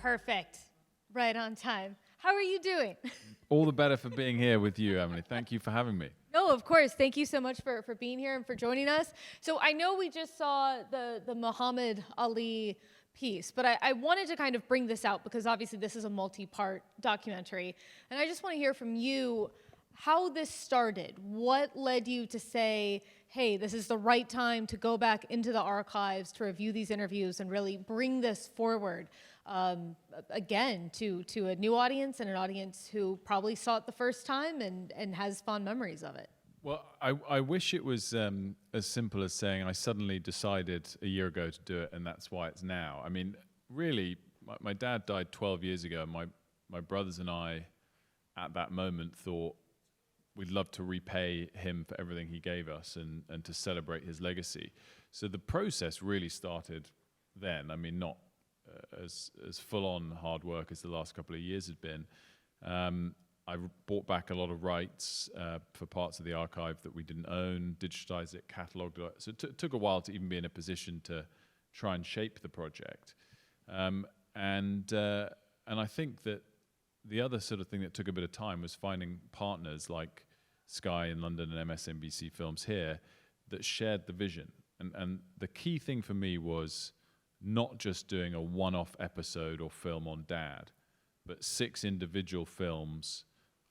Perfect. Right on time. How are you doing? All the better for being here with you, Emily. Thank you for having me. No, of course. Thank you so much for being here and for joining us. So I know we just saw the Muhammad Ali piece, but I wanted to kind of bring this out because obviously this is a multi-part documentary. And I just want to hear from you how this started. What led you to say, hey, this is the right time to go back into the archives to review these interviews and really bring this forward again to a new audience and an audience who probably saw it the first time and has fond memories of it? Well, I wish it was as simple as saying I suddenly decided a year ago to do it and that's why it's now. I mean, really, my dad died 12 years ago and my brothers and I at that moment thought we'd love to repay him for everything he gave us and to celebrate his legacy. So the process really started then. I mean, not as full-on hard work as the last couple of years had been. I bought back a lot of rights for parts of the archive that we didn't own, digitized it, cataloged it. So it took a while to even be in a position to try and shape the project. And I think that the other sort of thing that took a bit of time was finding partners like Sky in London and MSNBC Films here that shared the vision. And the key thing for me was not just doing a one-off episode or film on Dad, but 6 individual films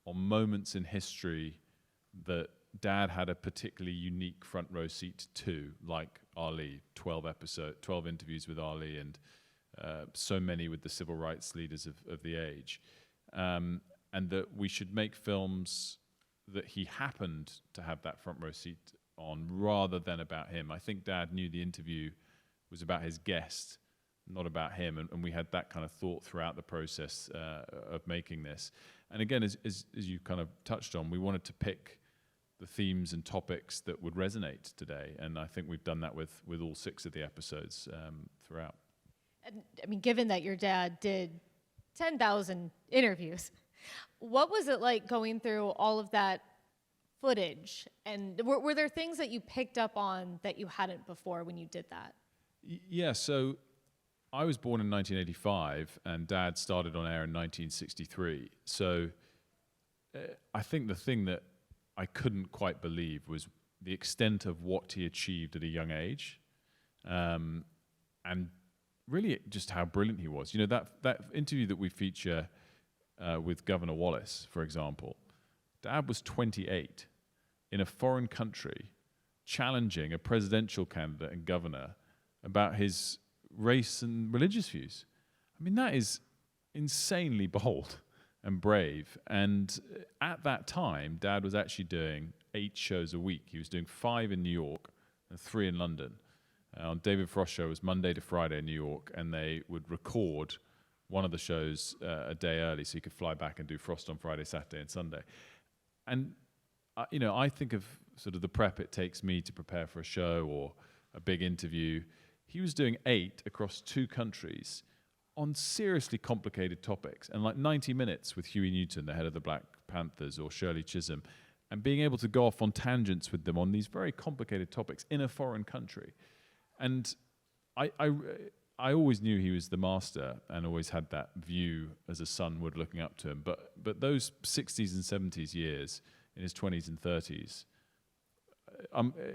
on moments in history that Dad had a particularly unique front row seat to, like Ali, 12 interviews with Ali and so many with the civil rights leaders of the age. And that we should make films that he happened to have that front row seat on rather than about him. I think Dad knew the interview was about his guest, not about him, and we had that kind of thought throughout the process of making this. And again, as you kind of touched on, we wanted to pick the themes and topics that would resonate today, and I think we've done that with all 6 of the episodes throughout. And, I mean, given that your dad did 10,000 interviews, what was it like going through all of that footage? And were there things that you picked up on that you hadn't before when you did that? Yeah, so I was born in 1985 and Dad started on air in 1963. So I think the thing that I couldn't quite believe was the extent of what he achieved at a young age, and really just how brilliant he was. You know, that interview that we feature with Governor Wallace, for example, Dad was 28 in a foreign country challenging a presidential candidate and governor about his race and religious views. I mean, that is insanely bold and brave. And at that time, Dad was actually doing 8 shows a week. He was doing 5 in New York and 3 in London. On David Frost show was Monday to Friday in New York, and they would record one of the shows a day early so he could fly back and do Frost on Friday, Saturday, and Sunday. And you know, I think of sort of the prep it takes me to prepare for a show or a big interview. He was doing 8 across 2 countries on seriously complicated topics, and like 90 minutes with Huey Newton, the head of the Black Panthers, or Shirley Chisholm, and being able to go off on tangents with them on these very complicated topics in a foreign country. And I always knew he was the master and always had that view as a son would, looking up to him. But those 60s and 70s years, in his 20s and 30s,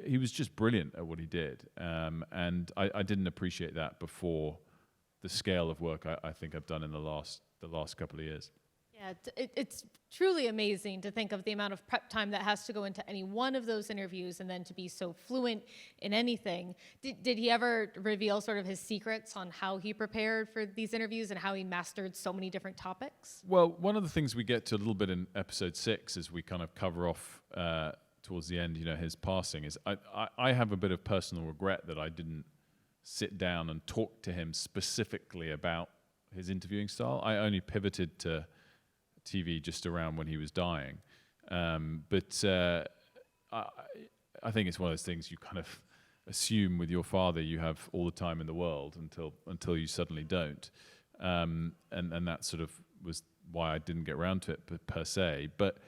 he was just brilliant at what he did. And I didn't appreciate that before the scale of work I think I've done in the last couple of years. Yeah, it's truly amazing to think of the amount of prep time that has to go into any one of those interviews and then to be so fluent in anything. Did he ever reveal sort of his secrets on how he prepared for these interviews and how he mastered so many different topics? Well, one of the things we get to a little bit in episode 6 as we kind of cover off towards the end, you know, his passing, is I have a bit of personal regret that I didn't sit down and talk to him specifically about his interviewing style. I only pivoted to TV just around when he was dying. But I think it's one of those things you kind of assume with your father you have all the time in the world until you suddenly don't. And that sort of was why I didn't get around to it per se. But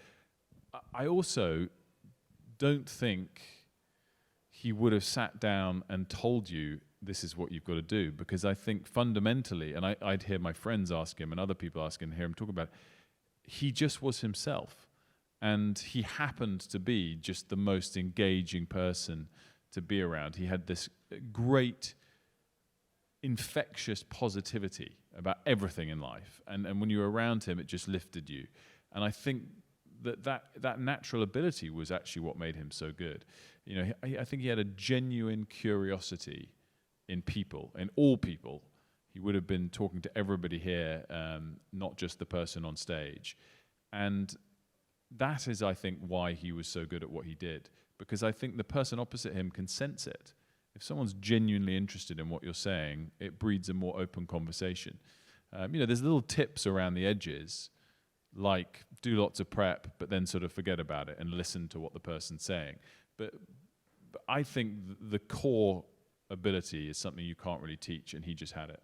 I also don't think he would have sat down and told you this is what you've got to do. Because I think fundamentally, and I'd hear my friends ask him and other people ask him, hear him talk about it, he just was himself. And he happened to be just the most engaging person to be around. He had this great infectious positivity about everything in life. And when you were around him, it just lifted you. And I think that natural ability was actually what made him so good. You know, I think he had a genuine curiosity in people, in all people. He would have been talking to everybody here, not just the person on stage. And that is, I think, why he was so good at what he did. Because I think the person opposite him can sense it. If someone's genuinely interested in what you're saying, it breeds a more open conversation. You know, there's little tips around the edges, like do lots of prep, but then sort of forget about it and listen to what the person's saying. But I think the core ability is something you can't really teach, and he just had it.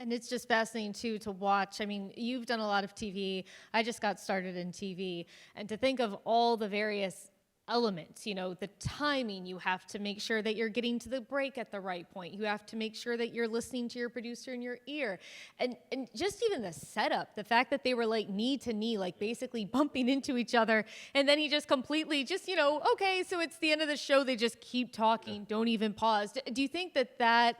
And it's just fascinating, too, to watch. I mean, you've done a lot of TV. I just got started in TV. And to think of all the various elements, you know, the timing, you have to make sure that you're getting to the break at the right point. You have to make sure that you're listening to your producer in your ear. And just even the setup, the fact that they were like knee to knee, like basically bumping into each other. And then he just completely just, you know, okay, so it's the end of the show. They just keep talking, don't even pause. Do you think that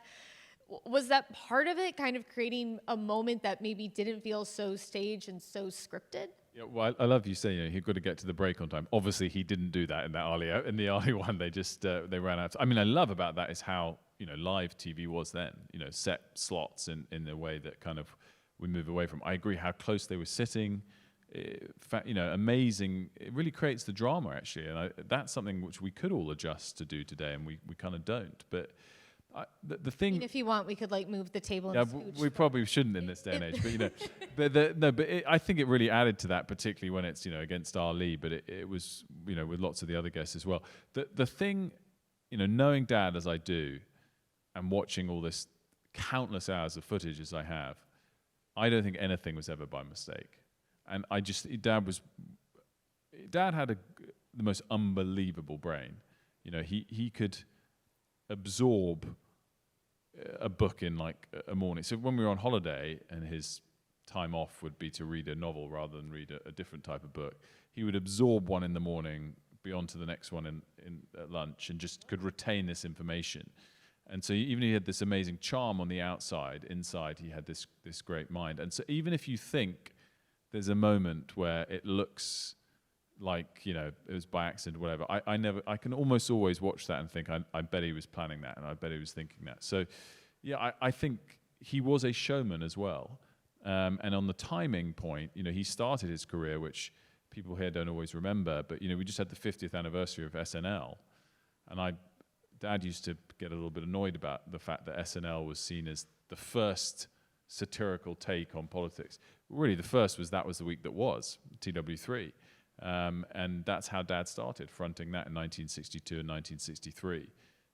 was that part of it, kind of creating a moment that maybe didn't feel so staged and so scripted? Yeah, well, I love you saying, you know, he'd got to get to the break on time. Obviously, he didn't do that in the early one. They just they ran out. I mean, I love about that is how, you know, live TV was then. You know, set slots in the way that kind of we move away from. I agree how close they were sitting. You know, amazing. It really creates the drama actually, and that's something which we could all adjust to do today, and we kind of don't. But the thing, I mean, if you want, we could like move the table. And yeah, we probably shouldn't in this day and age. But you know, I think it really added to that, particularly when it's, you know, against Ali. But it was, you know, with lots of the other guests as well. The thing, you know, knowing Dad as I do, and watching all this countless hours of footage as I have, I don't think anything was ever by mistake. And Dad had the most unbelievable brain. You know, he could absorb a book in like a morning. So when we were on holiday and his time off would be to read a novel rather than read a different type of book, he would absorb one in the morning, be on to the next one at lunch, and just could retain this information. And so even he had this amazing charm on the outside, inside he had this great mind. And so even if you think there's a moment where it looks like, you know, it was by accident or whatever, I can almost always watch that and think, I bet he was planning that, and I bet he was thinking that. So, yeah, I think he was a showman as well. And on the timing point, you know, he started his career, which people here don't always remember, but, you know, we just had the 50th anniversary of SNL, and Dad used to get a little bit annoyed about the fact that SNL was seen as the first satirical take on politics. Really, the first was That Was the Week That Was, TW3. And that's how Dad started, fronting that in 1962 and 1963.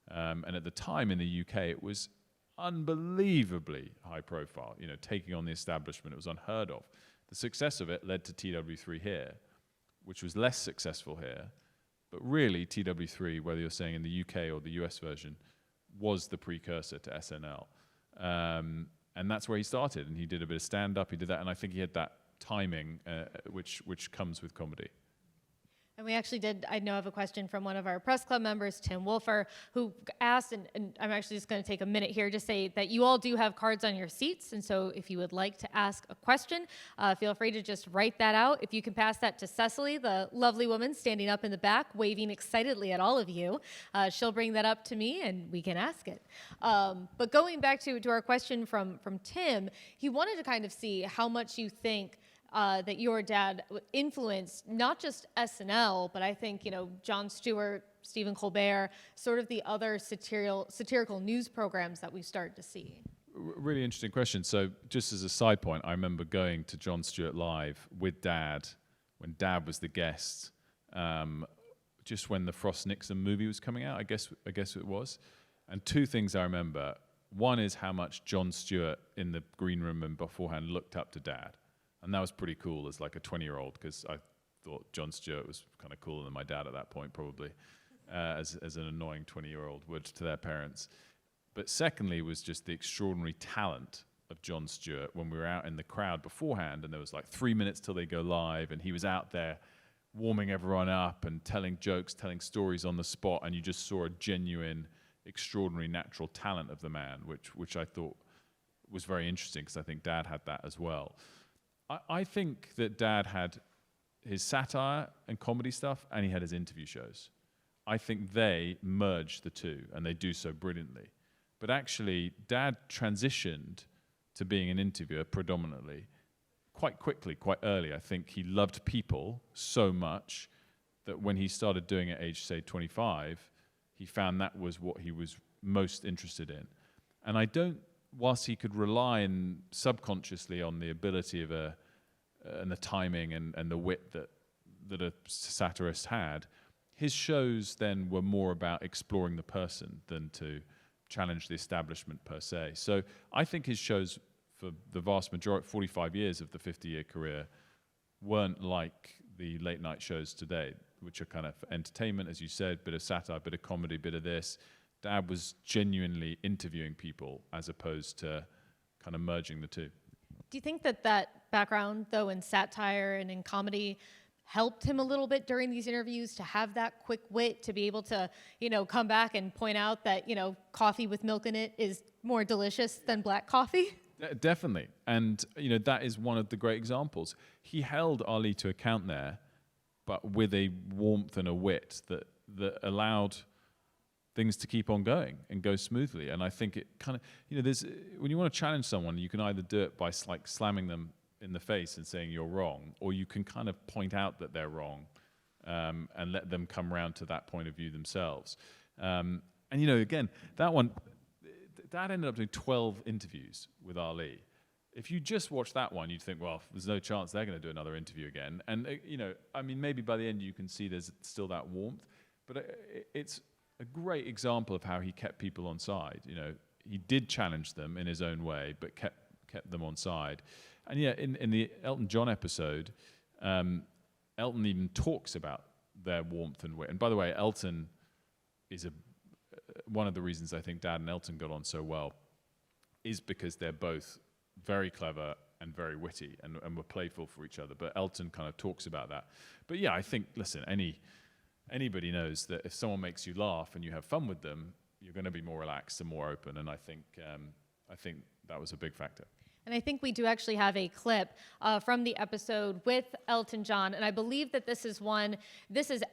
And at the time in the UK, it was unbelievably high profile, you know, taking on the establishment. It was unheard of. The success of it led to TW3 here, which was less successful here. But really, TW3, whether you're saying in the UK or the US version, was the precursor to SNL. And that's where he started. And he did a bit of stand-up, he did that, and I think he had that timing, which comes with comedy. And we actually did, I know of a question from one of our press club members, Tim Wolfer, who asked, and I'm actually just going to take a minute here to say that you all do have cards on your seats, and so if you would like to ask a question, feel free to just write that out. If you can pass that to Cecily, the lovely woman standing up in the back, waving excitedly at all of you, she'll bring that up to me, and we can ask it. But going back to our question from Tim, he wanted to kind of see how much you think that your dad influenced not just SNL, but I think, you know, Jon Stewart, Stephen Colbert, sort of the other satirical news programs that we started to see. Really interesting question. So just as a side point, I remember going to Jon Stewart Live with Dad when Dad was the guest, just when the Frost Nixon movie was coming out, I guess it was. And two things I remember. One is how much Jon Stewart in the green room and beforehand looked up to Dad. And that was pretty cool as like a 20-year-old, because I thought Jon Stewart was kind of cooler than my dad at that point, probably, as an annoying 20-year-old would to their parents. But secondly was just the extraordinary talent of Jon Stewart when we were out in the crowd beforehand, and there was like 3 minutes till they go live, and he was out there warming everyone up and telling jokes, telling stories on the spot, and you just saw a genuine, extraordinary natural talent of the man, which I thought was very interesting, because I think Dad had that as well. I think that Dad had his satire and comedy stuff, and he had his interview shows. I think they merged the two, and they do so brilliantly. But actually, Dad transitioned to being an interviewer predominantly quite quickly, quite early. I think he loved people so much that when he started doing it at age, say, 25, he found that was what he was most interested in. And I don't, whilst he could rely subconsciously on the ability of and the timing and the wit that a satirist had, his shows then were more about exploring the person than to challenge the establishment per se. So I think his shows, for the vast majority, 45 years of the 50-year career, weren't like the late night shows today, which are kind of entertainment, as you said, bit of satire, bit of comedy, bit of this. Dad was genuinely interviewing people as opposed to kind of merging the two. Do you think that background, though, in satire and in comedy helped him a little bit during these interviews to have that quick wit, to be able to, come back and point out that, coffee with milk in it is more delicious than black coffee? Definitely. And, that is one of the great examples. He held Ali to account there, but with a warmth and a wit that allowed things to keep on going and go smoothly. And I think it kind of, there's, when you want to challenge someone, you can either do it by slamming them in the face and saying you're wrong, or you can kind of point out that they're wrong and let them come around to that point of view themselves. And, again, that one, Dad ended up doing 12 interviews with Ali. If you just watch that one, you'd think, well, there's no chance they're going to do another interview again. And, maybe by the end you can see there's still that warmth. But it's a great example of how he kept people on side. He did challenge them in his own way, but kept them on side. And yeah, in the Elton John episode, Elton even talks about their warmth and wit. And by the way, Elton is one of the reasons I think Dad and Elton got on so well is because they're both very clever and very witty and were playful for each other. But Elton kind of talks about that. But yeah, I think, listen, anybody knows that if someone makes you laugh and you have fun with them, you're going to be more relaxed and more open. And I think that was a big factor. And I think we do actually have a clip from the episode with Elton John. And I believe that this is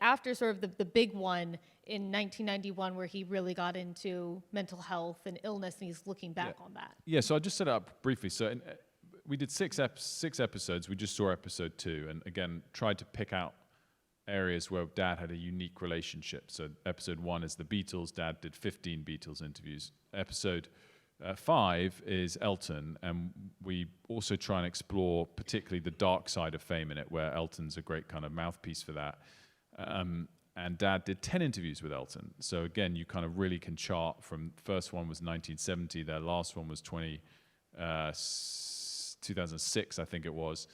after sort of the big one in 1991 where he really got into mental health and illness, and he's looking back on that. Yeah, so I'll just set it up briefly. So we did six episodes. We just saw episode 2, and again, tried to pick out areas where Dad had a unique relationship. So episode 1 is the Beatles. Dad did 15 Beatles interviews. Episode 5 is Elton, and we also try and explore particularly the dark side of fame in it, where Elton's a great kind of mouthpiece for that. And Dad did 10 interviews with Elton. So again, you kind of really can chart from, first one was 1970, their last one was 2006, I think it was.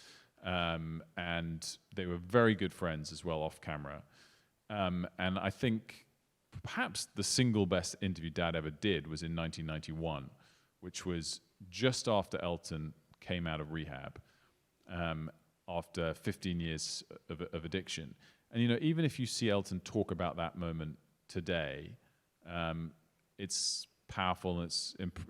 And they were very good friends as well off camera. And I think perhaps the single best interview Dad ever did was in 1991, which was just after Elton came out of rehab, after 15 years of addiction. And even if you see Elton talk about that moment today, it's powerful and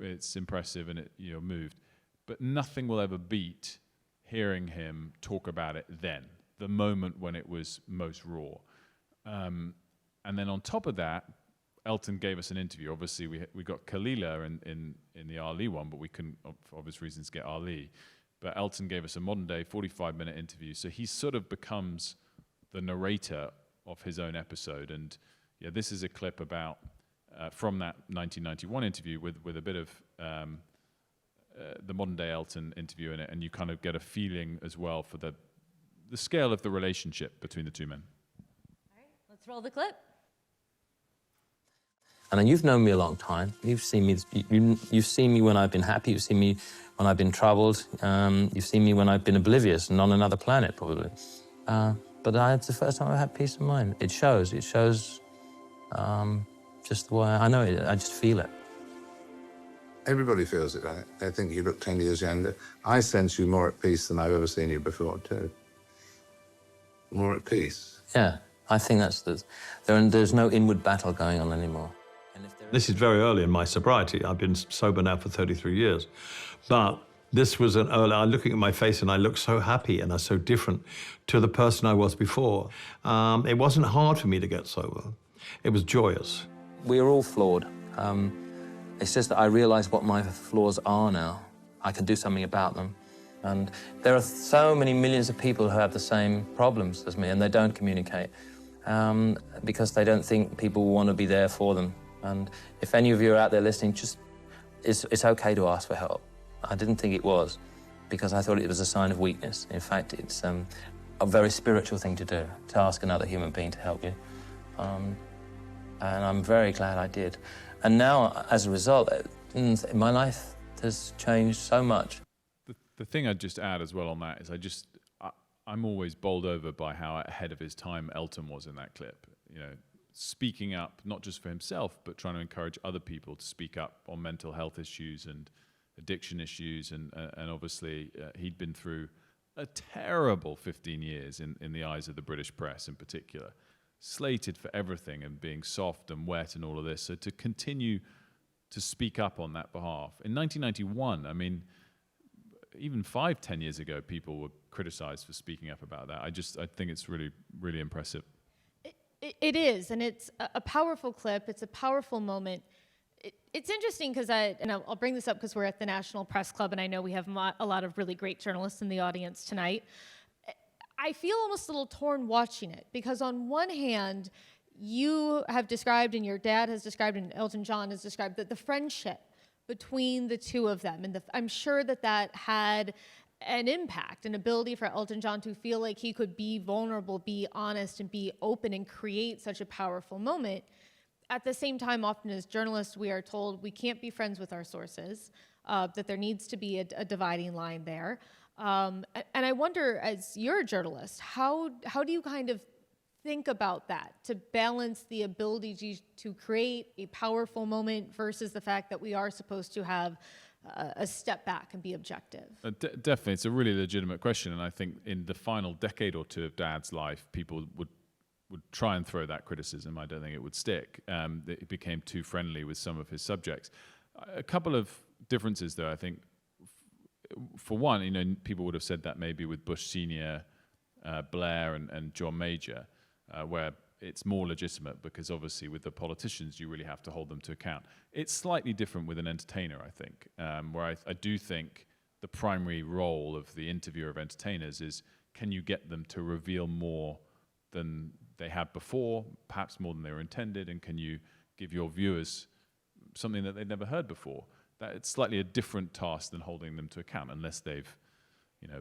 it's impressive and it moved. But nothing will ever beat hearing him talk about it then, the moment when it was most raw. And then on top of that, Elton gave us an interview. Obviously, we got Kalila in the Ali one, but we couldn't, for obvious reasons, get Ali. But Elton gave us a modern-day 45-minute interview. So he sort of becomes the narrator of his own episode. And yeah, this is a clip about from that 1991 interview with a bit of the modern-day Elton interview in it, and you kind of get a feeling as well for the scale of the relationship between the two men. All right, let's roll the clip. And you've known me a long time. You've seen me. You've seen me when I've been happy. You've seen me when I've been troubled. You've seen me when I've been oblivious and on another planet, probably. But it's the first time I've had peace of mind. It shows. It shows just the way I know it. I just feel it. Everybody feels it, right? They think you look 10 years younger. I sense you more at peace than I've ever seen you before, too. More at peace. Yeah, I think there's no inward battle going on anymore. This is very early in my sobriety. I've been sober now for 33 years. But this was an early, I'm looking at my face and I look so happy and I'm so different to the person I was before. It wasn't hard for me to get sober. It was joyous. We are all flawed. It's just that I realise what my flaws are now. I can do something about them. And there are so many millions of people who have the same problems as me and they don't communicate because they don't think people will want to be there for them. And if any of you are out there listening, it's okay to ask for help. I didn't think it was because I thought it was a sign of weakness. In fact, it's a very spiritual thing to do, to ask another human being to help you. And I'm very glad I did. And now, as a result, my life has changed so much. The thing I'd just add as well on that is I'm always bowled over by how ahead of his time Elton was in that clip. You know, speaking up, not just for himself, but trying to encourage other people to speak up on mental health issues and addiction issues. And obviously, he'd been through a terrible 15 years in the eyes of the British press in particular, slated for everything and being soft and wet and all of this. So to continue to speak up on that behalf. In 1991, I mean, even 5-10 years ago, people were criticized for speaking up about that. I think it's really, really impressive. It is, and it's a powerful clip. It's a powerful moment. It's interesting because I'll bring this up because we're at the National Press Club, and I know we have a lot of really great journalists in the audience tonight. I feel almost a little torn watching it because on one hand, you have described, and your dad has described, and Elton John has described the friendship between the two of them. And I'm sure that had an impact, an ability for Elton John to feel like he could be vulnerable, be honest, and be open and create such a powerful moment. At the same time, often as journalists, we are told we can't be friends with our sources, that there needs to be a dividing line there. And I wonder, as you're a journalist, how do you kind of think about that, to balance the ability to create a powerful moment versus the fact that we are supposed to have a step back and be objective? Definitely, it's a really legitimate question, and I think in the final decade or two of Dad's life, people would try and throw that criticism. I don't think it would stick. It became too friendly with some of his subjects. A couple of differences, though, I think. For one, you know, people would have said that maybe with Bush Senior, Blair, and John Major, where it's more legitimate because obviously with the politicians, you really have to hold them to account. It's slightly different with an entertainer, I think, where I do think the primary role of the interviewer of entertainers is, can you get them to reveal more than they had before, perhaps more than they were intended, and can you give your viewers something that they'd never heard before? That it's slightly a different task than holding them to account, unless they've, you know,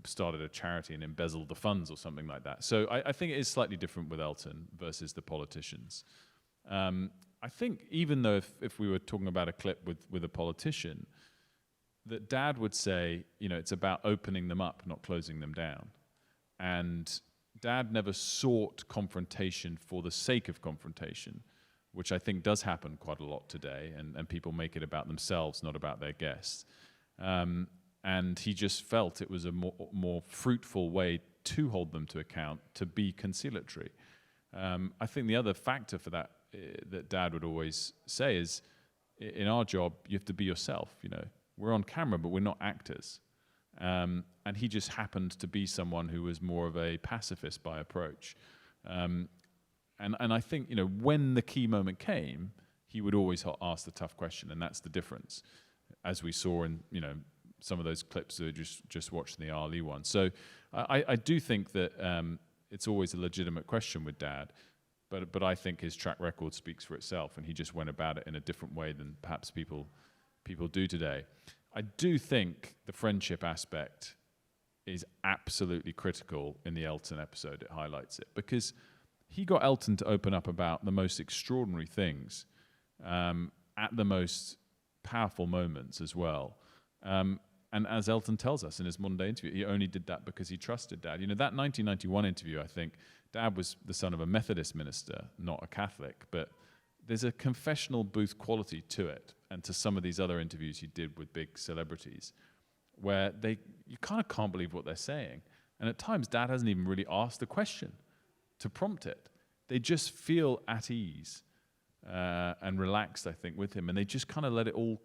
started a charity and embezzled the funds or something like that. So I think it is slightly different with Elton versus the politicians. I think even though if we were talking about a clip with a politician, that Dad would say, you know, it's about opening them up, not closing them down. And Dad never sought confrontation for the sake of confrontation, which I think does happen quite a lot today, and people make it about themselves, not about their guests. And he just felt it was a more fruitful way to hold them to account, to be conciliatory. I think the other factor for that that Dad would always say is, in our job, you have to be yourself. You know, we're on camera, but we're not actors. And he just happened to be someone who was more of a pacifist by approach. And I think, you know, when the key moment came, he would always ask the tough question, and that's the difference, as we saw in, you know, some of those clips that we just watched in the Ali one. So I do think that it's always a legitimate question with Dad, but I think his track record speaks for itself, and he just went about it in a different way than perhaps people do today. I do think the friendship aspect is absolutely critical in the Elton episode. It highlights it, because he got Elton to open up about the most extraordinary things at the most powerful moments as well. And as Elton tells us in his modern day interview, he only did that because he trusted Dad. You know, that 1991 interview, I think, Dad was the son of a Methodist minister, not a Catholic, but there's a confessional booth quality to it, and to some of these other interviews he did with big celebrities, where you kind of can't believe what they're saying. And at times, Dad hasn't even really asked a question to prompt it. They just feel at ease and relaxed, I think, with him, and they just kind of let it all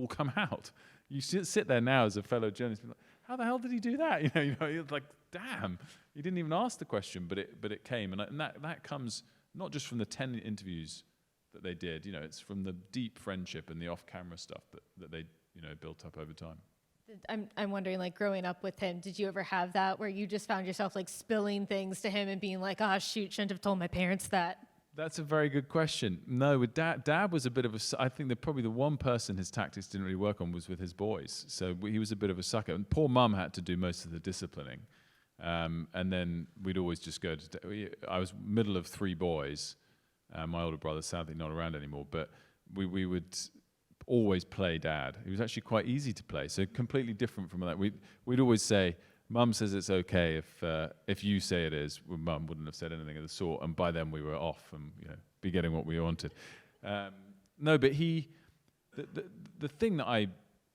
come out. You sit there now as a fellow journalist, like, how the hell did he do that? You know, you're like, damn, he didn't even ask the question, but it came, and that comes not just from the 10 interviews that they did. You know, it's from the deep friendship and the off-camera stuff that they built up over time. I'm wondering, like, growing up with him, did you ever have that where you just found yourself like spilling things to him and being like, "Ah, shoot, shouldn't have told my parents that"? That's a very good question. No, with Dad was a bit of I think that probably the one person his tactics didn't really work on was with his boys. So he was a bit of a sucker. And poor Mum had to do most of the disciplining. And then we'd always just go I was middle of 3 boys. My older brother's sadly not around anymore, but we would always play Dad. He was actually quite easy to play, so completely different from that. We'd always say, Mum says it's okay if you say it is. Well, Mum wouldn't have said anything of the sort, and by then we were off and be getting what we wanted. No, but the thing that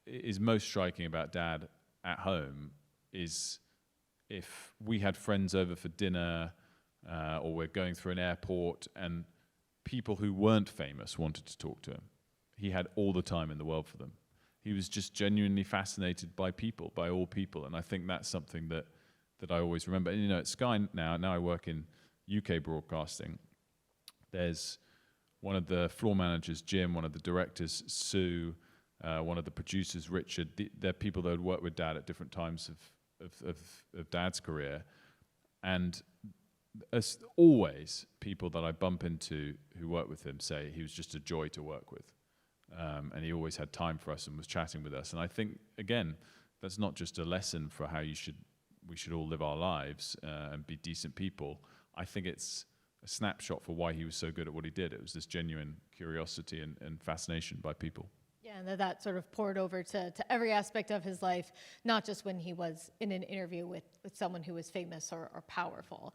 is most striking about Dad at home is if we had friends over for dinner or we're going through an airport and people who weren't famous wanted to talk to him, he had all the time in the world for them. He was just genuinely fascinated by people, by all people, and I think that's something that I always remember. And, at Sky now I work in UK broadcasting. There's one of the floor managers, Jim, one of the directors, Sue, one of the producers, Richard. They're people that had worked with Dad at different times of Dad's career, and as always, people that I bump into who work with him say he was just a joy to work with. And he always had time for us and was chatting with us. And I think, again, that's not just a lesson for how we should all live our lives and be decent people. I think it's a snapshot for why he was so good at what he did. It was this genuine curiosity and fascination by people. Yeah, and that sort of poured over to every aspect of his life, not just when he was in an interview with someone who was famous or powerful.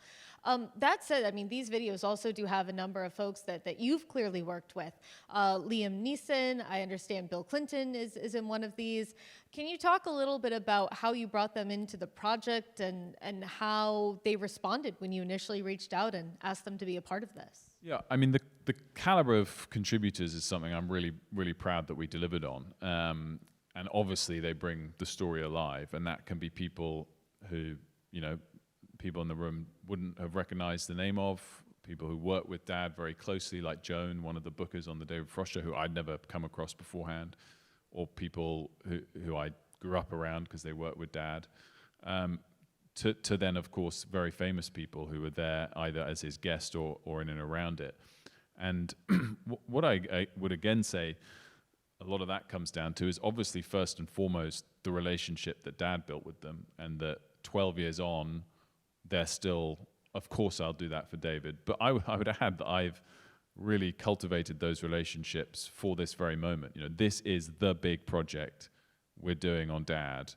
That said, I mean, these videos also do have a number of folks that you've clearly worked with. Liam Neeson, I understand Bill Clinton is in one of these. Can you talk a little bit about how you brought them into the project and how they responded when you initially reached out and asked them to be a part of this? Yeah, I mean, the caliber of contributors is something I'm really, really proud that we delivered on. And obviously they bring the story alive, and that can be people who, people in the room wouldn't have recognized the name of, people who work with Dad very closely, like Joan, one of the bookers on the David Frost show, who I'd never come across beforehand, or people who I grew up around because they worked with Dad. To then, of course, very famous people who were there either as his guest or in and around it. And what I would again say a lot of that comes down to is obviously first and foremost the relationship that Dad built with them, and that 12 years on, they're still, of course I'll do that for David, but I would add that I've really cultivated those relationships for this very moment. This is the big project we're doing on Dad.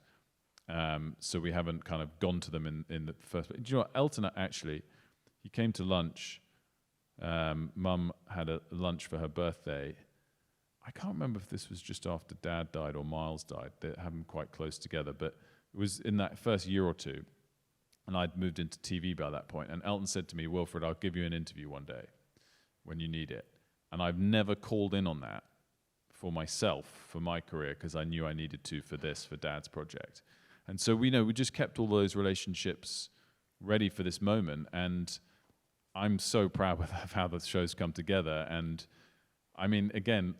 So we haven't kind of gone to them in the first place. Do you know what? Elton, actually, he came to lunch. Mum had a lunch for her birthday. I can't remember if this was just after Dad died or Miles died. They happened quite close together, but it was in that first year or two, and I'd moved into TV by that point, and Elton said to me, "Wilfred, I'll give you an interview one day when you need it." And I've never called in on that for myself, for my career, because I knew I needed to for Dad's project. And so we just kept all those relationships ready for this moment, and I'm so proud of how the show's come together. And I mean, again,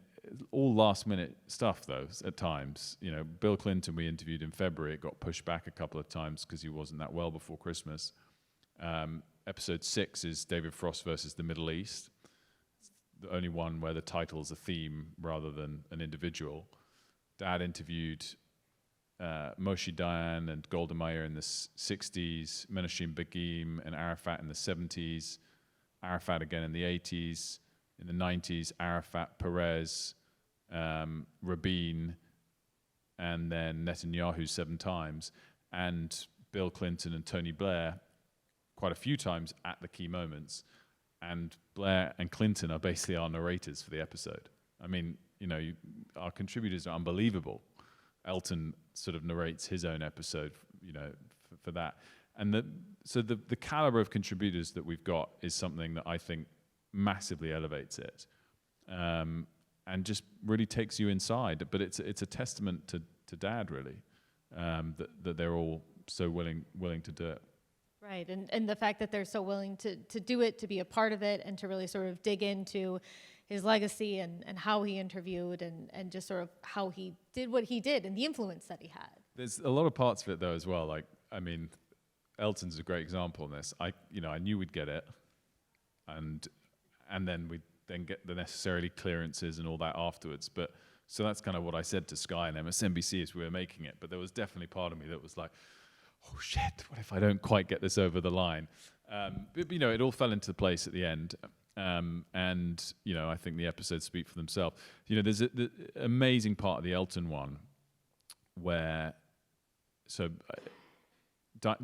all last minute stuff though at times. Bill Clinton we interviewed in February. It got pushed back a couple of times because he wasn't that well before Christmas. Episode 6 is David Frost versus the Middle East. It's the only one where the title's a theme rather than an individual. Dad interviewed Moshe Dayan and Golda Meir in the 60s, Menachem Begin and Arafat in the 70s, Arafat again in the 80s, in the 90s, Arafat, Perez, Rabin, and then Netanyahu 7 times, and Bill Clinton and Tony Blair quite a few times at the key moments. and Blair and Clinton are basically our narrators for the episode. I mean, our contributors are unbelievable. Elton sort of narrates his own episode, for that. And so the caliber of contributors that we've got is something that I think massively elevates it, and just really takes you inside. But it's a testament to Dad, really, that they're all so willing to do it. Right, and the fact that they're so willing to do it, to be a part of it, and to really sort of dig into his legacy and how he interviewed and just sort of how he did what he did and the influence that he had. There's a lot of parts of it, though, as well. Like, I mean, Elton's a great example in this. I knew we'd get it, and then we'd then get the necessarily clearances and all that afterwards. But so that's kind of what I said to Sky and MSNBC as we were making it. But there was definitely part of me that was like, oh shit, what if I don't quite get this over the line? But, it all fell into place at the end. And I think the episodes speak for themselves. There's the amazing part of the Elton one where,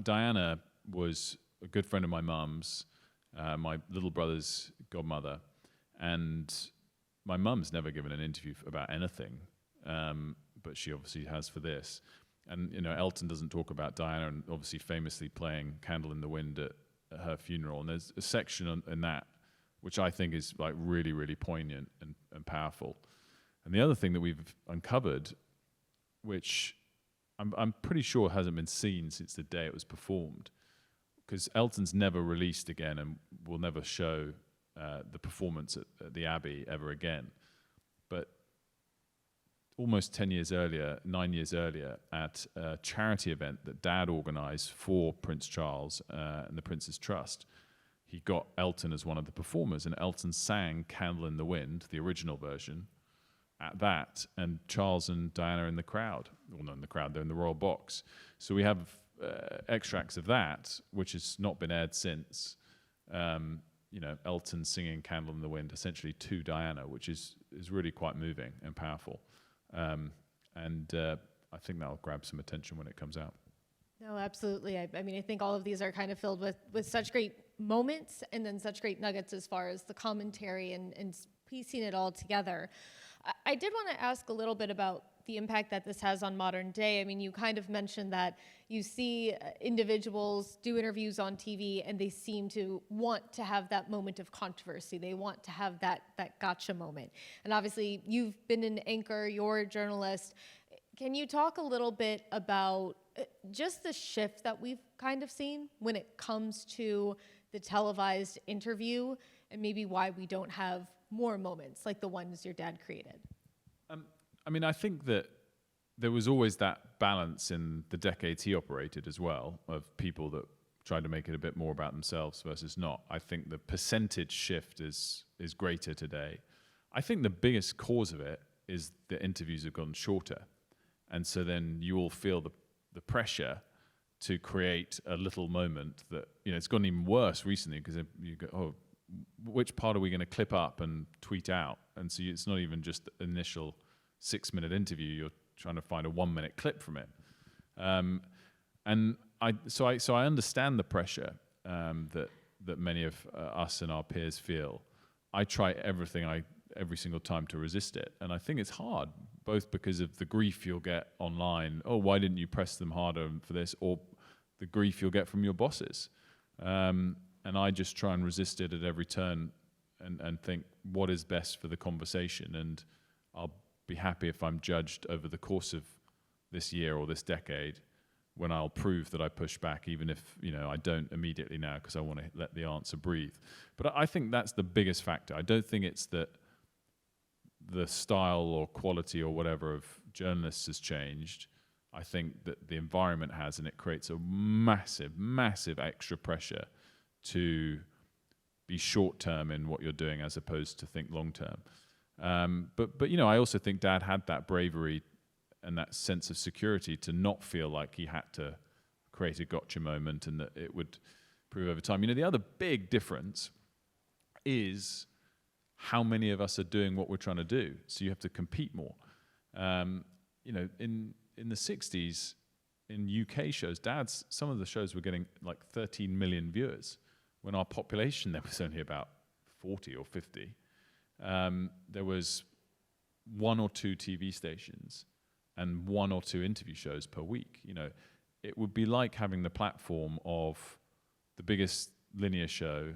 Diana was a good friend of my mum's, my little brother's godmother, and my mum's never given an interview about anything, but she obviously has for this. And Elton doesn't talk about Diana, and obviously famously playing "Candle in the Wind" at her funeral. And there's a section in that which I think is like really, really poignant and powerful. And the other thing that we've uncovered, which I'm pretty sure hasn't been seen since the day it was performed, because Elton's never released again and will never show the performance at the Abbey ever again. But almost 9 years earlier, at a charity event that Dad organised for Prince Charles and the Prince's Trust, he got Elton as one of the performers, and Elton sang "Candle in the Wind," the original version, at that, and Charles and Diana in the crowd. Well, not in the crowd, they're in the royal box. So we have extracts of that, which has not been aired since. Elton singing "Candle in the Wind" essentially to Diana, which is really quite moving and powerful. I think that'll grab some attention when it comes out. No, absolutely. I mean, I think all of these are kind of filled with such great moments and then such great nuggets as far as the commentary and piecing it all together. I did want to ask a little bit about the impact that this has on modern day. I mean, you kind of mentioned that you see individuals do interviews on TV and they seem to want to have that moment of controversy. They want to have that gotcha moment. And obviously, you've been an anchor, you're a journalist. Can you talk a little bit about just the shift that we've kind of seen when it comes to the televised interview, and maybe why we don't have more moments like the ones your dad created? I think that there was always that balance in the decades he operated as well, of people that tried to make it a bit more about themselves versus not. I think the percentage shift is greater today. I think the biggest cause of it is the interviews have gotten shorter. And so then you all feel the pressure to create a little moment that, it's gotten even worse recently, because you go, oh, which part are we going to clip up and tweet out? And so it's not even just the initial 6-minute interview, you're trying to find a 1-minute clip from it. So I understand the pressure that many of us and our peers feel. I try every single time to resist it. And I think it's hard, both because of the grief you'll get online. Oh, why didn't you press them harder for this? Or the grief you'll get from your bosses. And I just try and resist it at every turn and think what is best for the conversation. And I'll be happy if I'm judged over the course of this year or this decade, when I'll prove that I push back, even if I don't immediately now, because I want to let the answer breathe. But I think that's the biggest factor. I don't think it's that the style or quality or whatever of journalists has changed. I think that the environment has, and it creates a massive, massive extra pressure to be short-term in what you're doing as opposed to think long-term. But I also think Dad had that bravery and that sense of security to not feel like he had to create a gotcha moment and that it would prove over time. The other big difference is how many of us are doing what we're trying to do. So you have to compete more. In the 60s, in UK shows, some of the shows were getting like 13 million viewers, when our population then was only about 40 or 50, there was 1 or 2 TV stations and 1 or 2 interview shows per week. You know, it would be like having the platform of the biggest linear show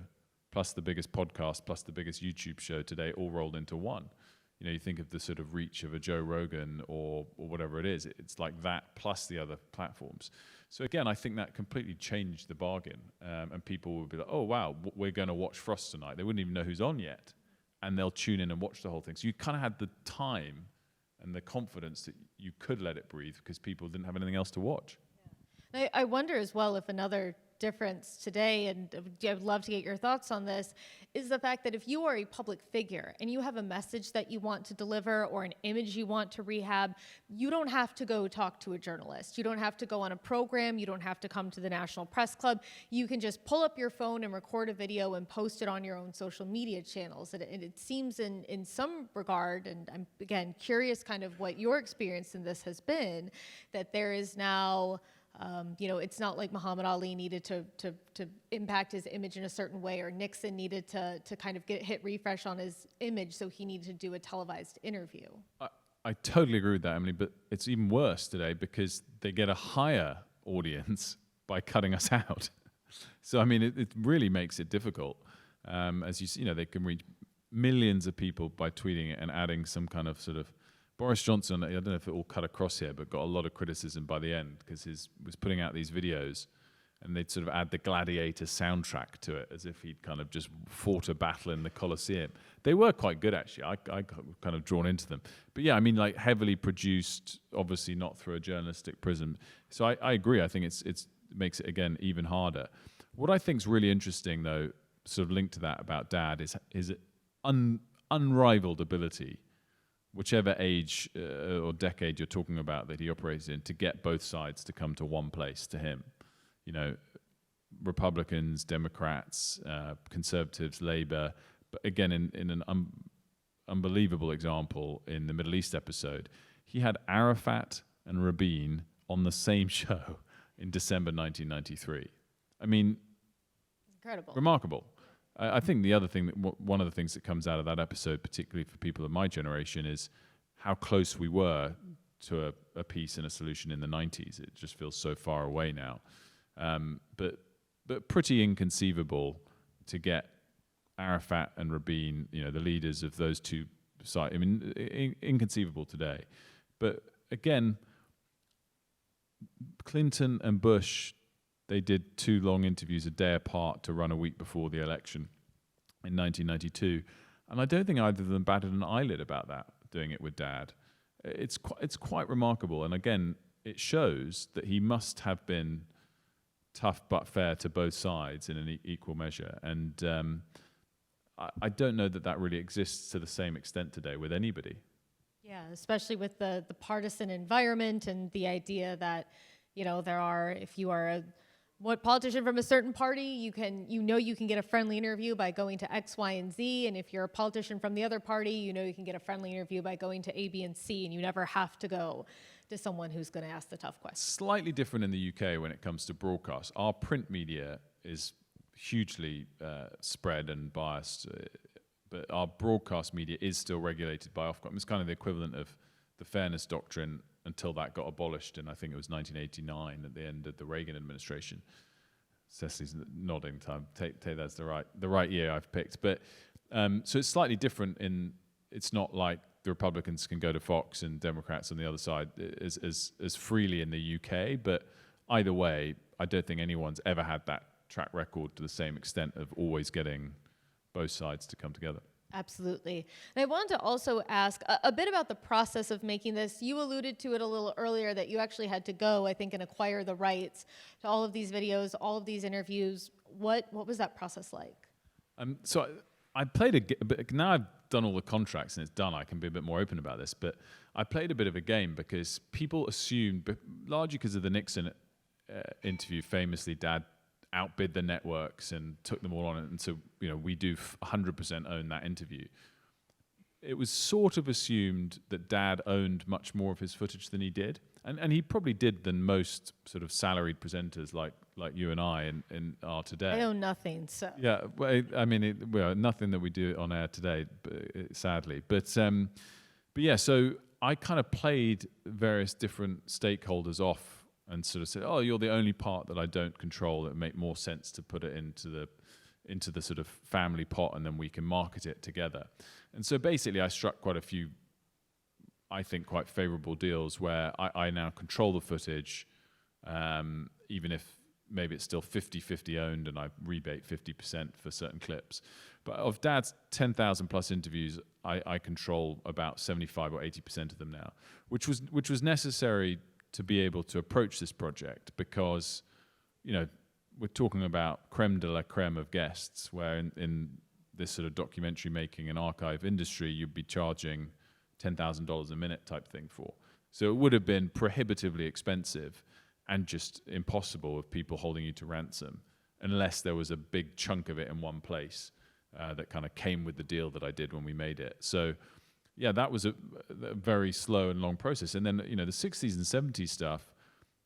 plus the biggest podcast plus the biggest YouTube show today all rolled into one. You know, you think of the sort of reach of a Joe Rogan or whatever it is. It's like that plus the other platforms. So again, I think that completely changed the bargain. And people would be like, oh, wow, we're going to watch Frost tonight. They wouldn't even know who's on yet. And they'll tune in and watch the whole thing. So you kind of had the time and the confidence that you could let it breathe because people didn't have anything else to watch. Yeah. I wonder as well if another difference today, and I'd love to get your thoughts on this, is the fact that if you are a public figure and you have a message that you want to deliver or an image you want to rehab, you don't have to go talk to a journalist. You don't have to go on a program. You don't have to come to the National Press Club. You can just pull up your phone and record a video and post it on your own social media channels. And it seems in some regard, and I'm again curious kind of what your experience in this has been, that there is now you know, it's not like Muhammad Ali needed to impact his image in a certain way, or Nixon needed to kind of hit refresh on his image, so he needed to do a televised interview. I totally agree with that, Emily, but it's even worse today because they get a higher audience by cutting us out. So, I mean, it really makes it difficult. As you see, you know, they can reach millions of people by tweeting it and adding some kind of sort of Boris Johnson, I don't know if it all cut across here, but got a lot of criticism by the end because he was putting out these videos and they'd sort of add the Gladiator soundtrack to it as if he'd kind of just fought a battle in the Colosseum. They were quite good, actually. I kind of drawn into them. But yeah, I mean, like heavily produced, obviously not through a journalistic prism. So I agree. I think it makes it, again, even harder. What I think is really interesting, though, sort of linked to that about Dad, is his unrivaled ability, whichever age or decade you're talking about that he operates in, to get both sides to come to one place to him. You know, Republicans, Democrats, Conservatives, Labour. But again, in an unbelievable example in the Middle East episode, he had Arafat and Rabin on the same show in December 1993. I mean, incredible, remarkable. I think the other thing, one of the things that comes out of that episode, particularly for people of my generation, is how close we were to a peace and a solution in the 90s. It just feels so far away now. But pretty inconceivable to get Arafat and Rabin, you know, the leaders of those two sides. I mean, inconceivable today. But again, Clinton and Bush, they did 2 long interviews a day apart to run a week before the election in 1992. And I don't think either of them batted an eyelid about that, doing it with Dad. It's quite remarkable. And again, it shows that he must have been tough but fair to both sides in an equal measure. And I don't know that really exists to the same extent today with anybody. Yeah, especially with the partisan environment and the idea that, you know, if you are what politician from a certain party, you can get a friendly interview by going to X, Y, and Z. And if you're a politician from the other party, you can get a friendly interview by going to A, B, and C. And you never have to go to someone who's going to ask the tough questions. Slightly different in the UK when it comes to broadcast. Our print media is hugely spread and biased, but our broadcast media is still regulated by Ofcom. It's kind of the equivalent of the fairness doctrine until that got abolished in, I think it was 1989 at the end of the Reagan administration. Cecily's nodding time. Take that's the right year I've picked. But so it's slightly different it's not like the Republicans can go to Fox and Democrats on the other side as freely in the UK. But either way, I don't think anyone's ever had that track record to the same extent of always getting both sides to come together. Absolutely. And I wanted to also ask a bit about the process of making this. You alluded to it a little earlier that you actually had to go, I think, and acquire the rights to all of these videos, all of these interviews. What was that process like? So I played now I've done all the contracts and it's done, I can be a bit more open about this, but I played a bit of a game because people assumed, largely because of the Nixon interview, famously, Dad outbid the networks and took them all on, and so we do 100% own that interview. It was sort of assumed that Dad owned much more of his footage than he did, and he probably did than most sort of salaried presenters like like you and I are today. I own nothing, so. Yeah, well, I mean, well, nothing that we do on air today, sadly. But yeah, so I kind of played various different stakeholders off and sort of said, "Oh, you're the only part that I don't control. It would make more sense to put it into the sort of family pot, and then we can market it together." And so basically, I struck quite a few, I think, quite favorable deals where I now control the footage, even if maybe it's still 50-50 owned and I rebate 50% for certain clips. But of Dad's 10,000 plus interviews, I control about 75 or 80% of them now, which was necessary to be able to approach this project because, you know, we're talking about creme de la creme of guests, where in this sort of documentary making and archive industry, you'd be charging $10,000 a minute type thing for. So it would have been prohibitively expensive and just impossible with people holding you to ransom, unless there was a big chunk of it in one place that kind of came with the deal that I did when we made it. So yeah, that was a very slow and long process. And then, you know, the 60s and 70s stuff,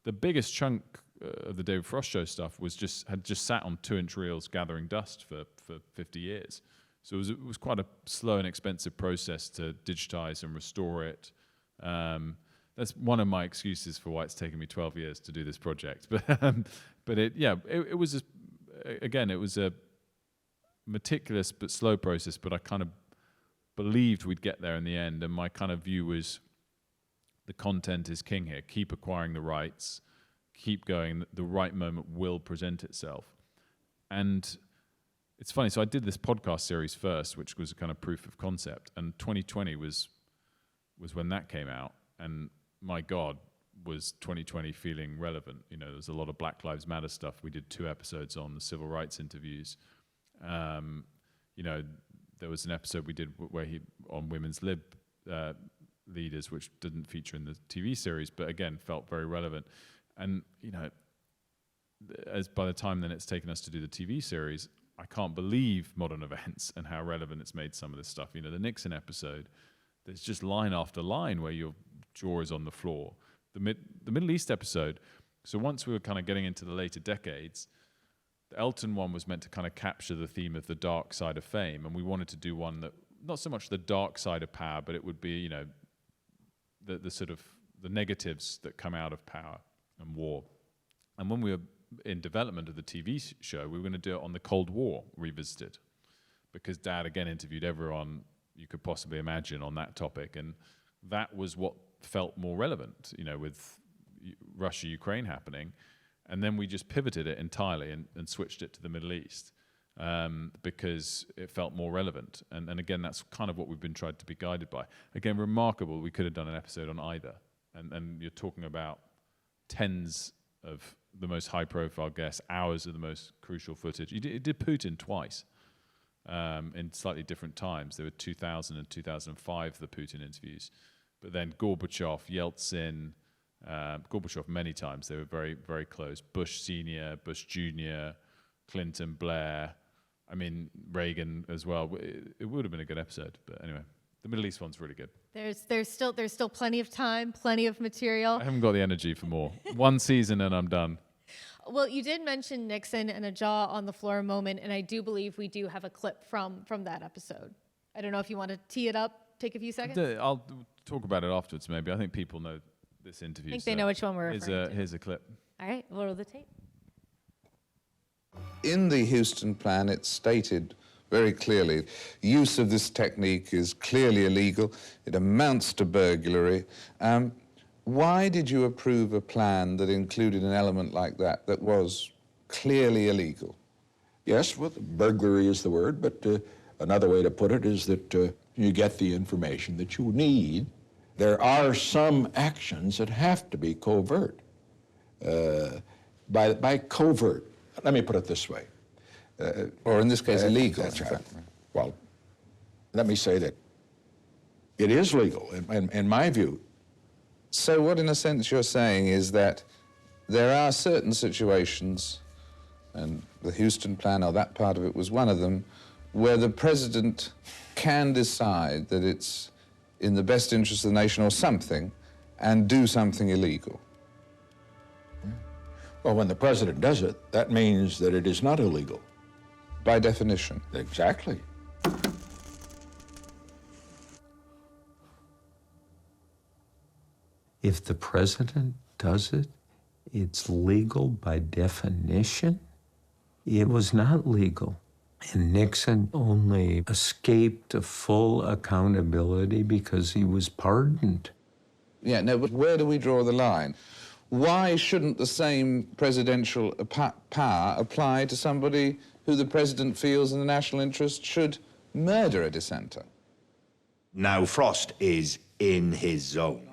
the biggest chunk of the David Frost Show stuff had just sat on 2-inch reels gathering dust for 50 years. So it was quite a slow and expensive process to digitize and restore it. That's one of my excuses for why it's taken me 12 years to do this project. But it was a meticulous but slow process. But I kind of believed we'd get there in the end. And my kind of view was the content is king here. Keep acquiring the rights. Keep going. The right moment will present itself. And it's funny. So I did this podcast series first, which was a kind of proof of concept. And 2020 was when that came out. And my God, was 2020 feeling relevant? You know, there was a lot of Black Lives Matter stuff. We did 2 episodes on the civil rights interviews. You know, there was an episode we did on women's lib leaders, which didn't feature in the TV series, but again felt very relevant. And you know, as by the time then it's taken us to do the TV series, I can't believe modern events and how relevant it's made some of this stuff. You know, the Nixon episode, there's just line after line where your jaw is on the floor. The Middle East episode, so once we were kind of getting into the later decades, the Elton one was meant to kind of capture the theme of the dark side of fame, and we wanted to do one that, not so much the dark side of power, but it would be, you know, the sort of the negatives that come out of power and war. And when we were in development of the TV show, we were going to do it on the Cold War revisited, because Dad again interviewed everyone you could possibly imagine on that topic, and that was what felt more relevant, you know, with Russia-Ukraine happening. And then we just pivoted it entirely and switched it to the Middle East because it felt more relevant. And again, that's kind of what we've been tried to be guided by. Again, remarkable, we could have done an episode on either. And you're talking about tens of the most high-profile guests, hours of the most crucial footage. It did Putin twice in slightly different times. There were 2000 and 2005, the Putin interviews. But then Gorbachev, Yeltsin, Gorbachev many times, they were very, very close. Bush Sr., Bush Jr., Clinton, Blair, I mean, Reagan as well. It would have been a good episode, but anyway, the Middle East one's really good. There's still plenty of time, plenty of material. I haven't got the energy for more. One season and I'm done. Well, you did mention Nixon and a jaw on the floor moment, and I do believe we do have a clip from that episode. I don't know if you want to tee it up, take a few seconds. I'll talk about it afterwards, maybe. I think people know this interview. I think they know which one we're referring to. Here's a clip. All right, we'll roll the tape. In the Houston plan, it's stated very clearly, use of this technique is clearly illegal. It amounts to burglary. Why did you approve a plan that included an element like that was clearly illegal? Yes, well, burglary is the word, but another way to put it is that you get the information that you need. There are some actions that have to be covert. By covert, let me put it this way. Or in this case, illegal. That's right. Well, let me say that it is legal, in my view. So what, in a sense, you're saying is that there are certain situations, and the Houston plan, or that part of it was one of them, where the president can decide that it's in the best interest of the nation or something, and do something illegal. Well, when the president does it, that means that it is not illegal. By definition. Exactly. If the president does it, it's legal by definition. It was not legal. And Nixon only escaped a full accountability because he was pardoned. Yeah, no, but where do we draw the line? Why shouldn't the same presidential power apply to somebody who the president feels in the national interest should murder a dissenter? Now Frost is in his zone,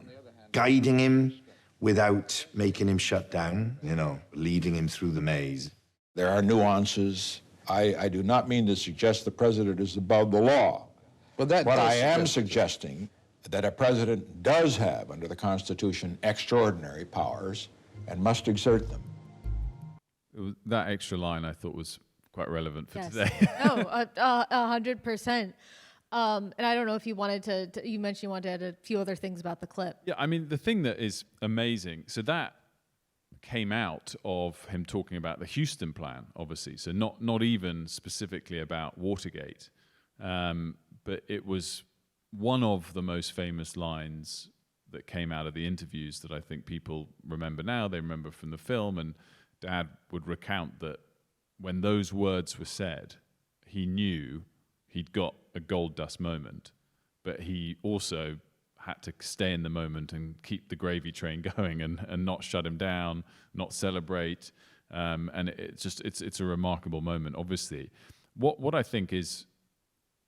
guiding him without making him shut down, you know, leading him through the maze. There are nuances. I do not mean to suggest the president is above the law. But that what does I am suggest- suggesting that a president does have, under the Constitution, extraordinary powers and must exert them. That extra line I thought was quite relevant for Yes. today. No, 100%. And I don't know if you wanted to, you mentioned you wanted to add a few other things about the clip. Yeah, I mean, the thing that is amazing, so that came out of him talking about the Houston plan, obviously. So not even specifically about Watergate, but it was one of the most famous lines that came out of the interviews that I think people remember now. They remember from the film, and Dad would recount that when those words were said, he knew he'd got a gold dust moment, but he also had to stay in the moment and keep the gravy train going and not shut him down, not celebrate. And it's a remarkable moment, obviously. What I think is,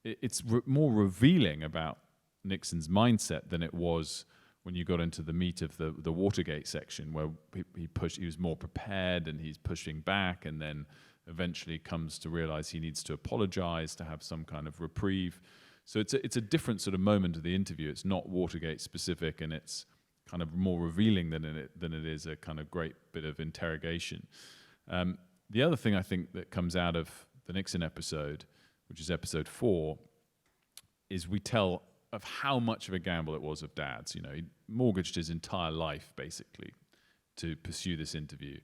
it's more revealing about Nixon's mindset than it was when you got into the meat of the Watergate section, where he was more prepared and he's pushing back, and then eventually comes to realize he needs to apologize to have some kind of reprieve. So it's a different sort of moment of the interview. It's not Watergate specific, and it's kind of more revealing than it is a kind of great bit of interrogation. The other thing I think that comes out of the Nixon episode, which is episode 4, is we tell of how much of a gamble it was of Dad's. You know, he mortgaged his entire life basically to pursue this interview,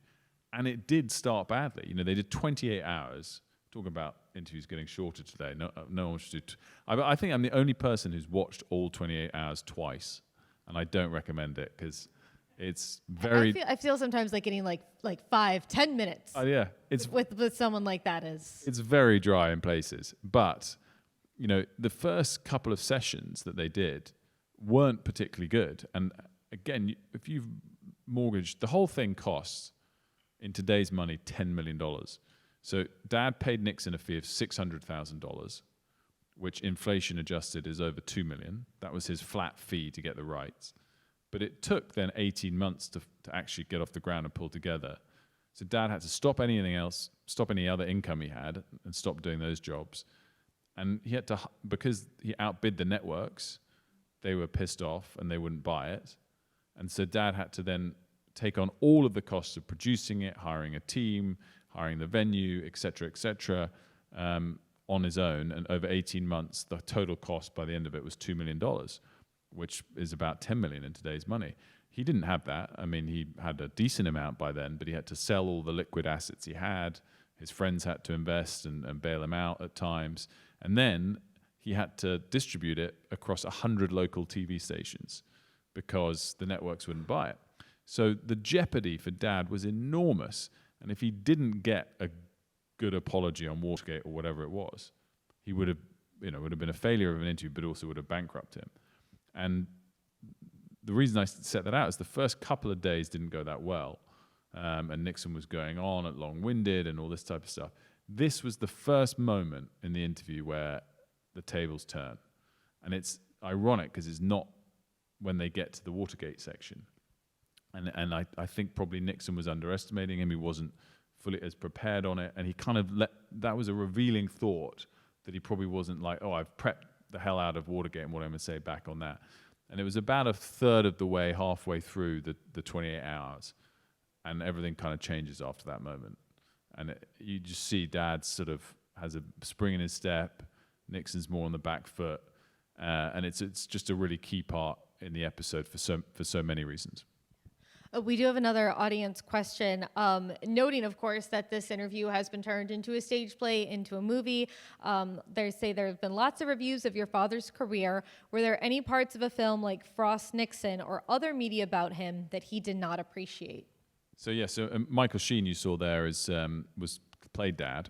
and it did start badly. You know, they did 28 hours. Talk about interviews getting shorter today. No one should do. I think I'm the only person who's watched all 28 hours twice, and I don't recommend it because it's very. I feel sometimes like getting like 5-10 minutes. Yeah, it's with someone like that is. It's very dry in places, but you know, the first couple of sessions that they did weren't particularly good. And again, if you've mortgaged, the whole thing costs in today's money $10 million. So Dad paid Nixon a fee of $600,000, which inflation adjusted is over $2 million. That was his flat fee to get the rights. But it took then 18 months to actually get off the ground and pull together. So Dad had to stop anything else, stop any other income he had, and stop doing those jobs. And he had to, because he outbid the networks, they were pissed off and they wouldn't buy it. And so Dad had to then take on all of the costs of producing it, hiring a team, hiring the venue, et cetera, on his own. And over 18 months, the total cost by the end of it was $2 million, which is about $10 million in today's money. He didn't have that. I mean, he had a decent amount by then, but he had to sell all the liquid assets he had. His friends had to invest and bail him out at times. And then he had to distribute it across 100 local TV stations because the networks wouldn't buy it. So the jeopardy for Dad was enormous. And if he didn't get a good apology on Watergate or whatever it was, he would have been a failure of an interview, but also would have bankrupted him. And the reason I set that out is the first couple of days didn't go that well. And Nixon was going on at long-winded and all this type of stuff. This was the first moment in the interview where the tables turn. And it's ironic because it's not when they get to the Watergate section. And I think probably Nixon was underestimating him. He wasn't fully as prepared on it. And he kind of that was a revealing thought that he probably wasn't like, oh, I've prepped the hell out of Watergate and what I'm going to say back on that. And it was about a third of the way, halfway through the 28 hours. And everything kind of changes after that moment. And you just see Dad sort of has a spring in his step. Nixon's more on the back foot. And it's just a really key part in the episode for so many reasons. We do have another audience question, noting, of course, that this interview has been turned into a stage play, into a movie. They say there have been lots of reviews of your father's career. Were there any parts of a film like Frost Nixon or other media about him that he did not appreciate? So Michael Sheen, you saw there, was played Dad,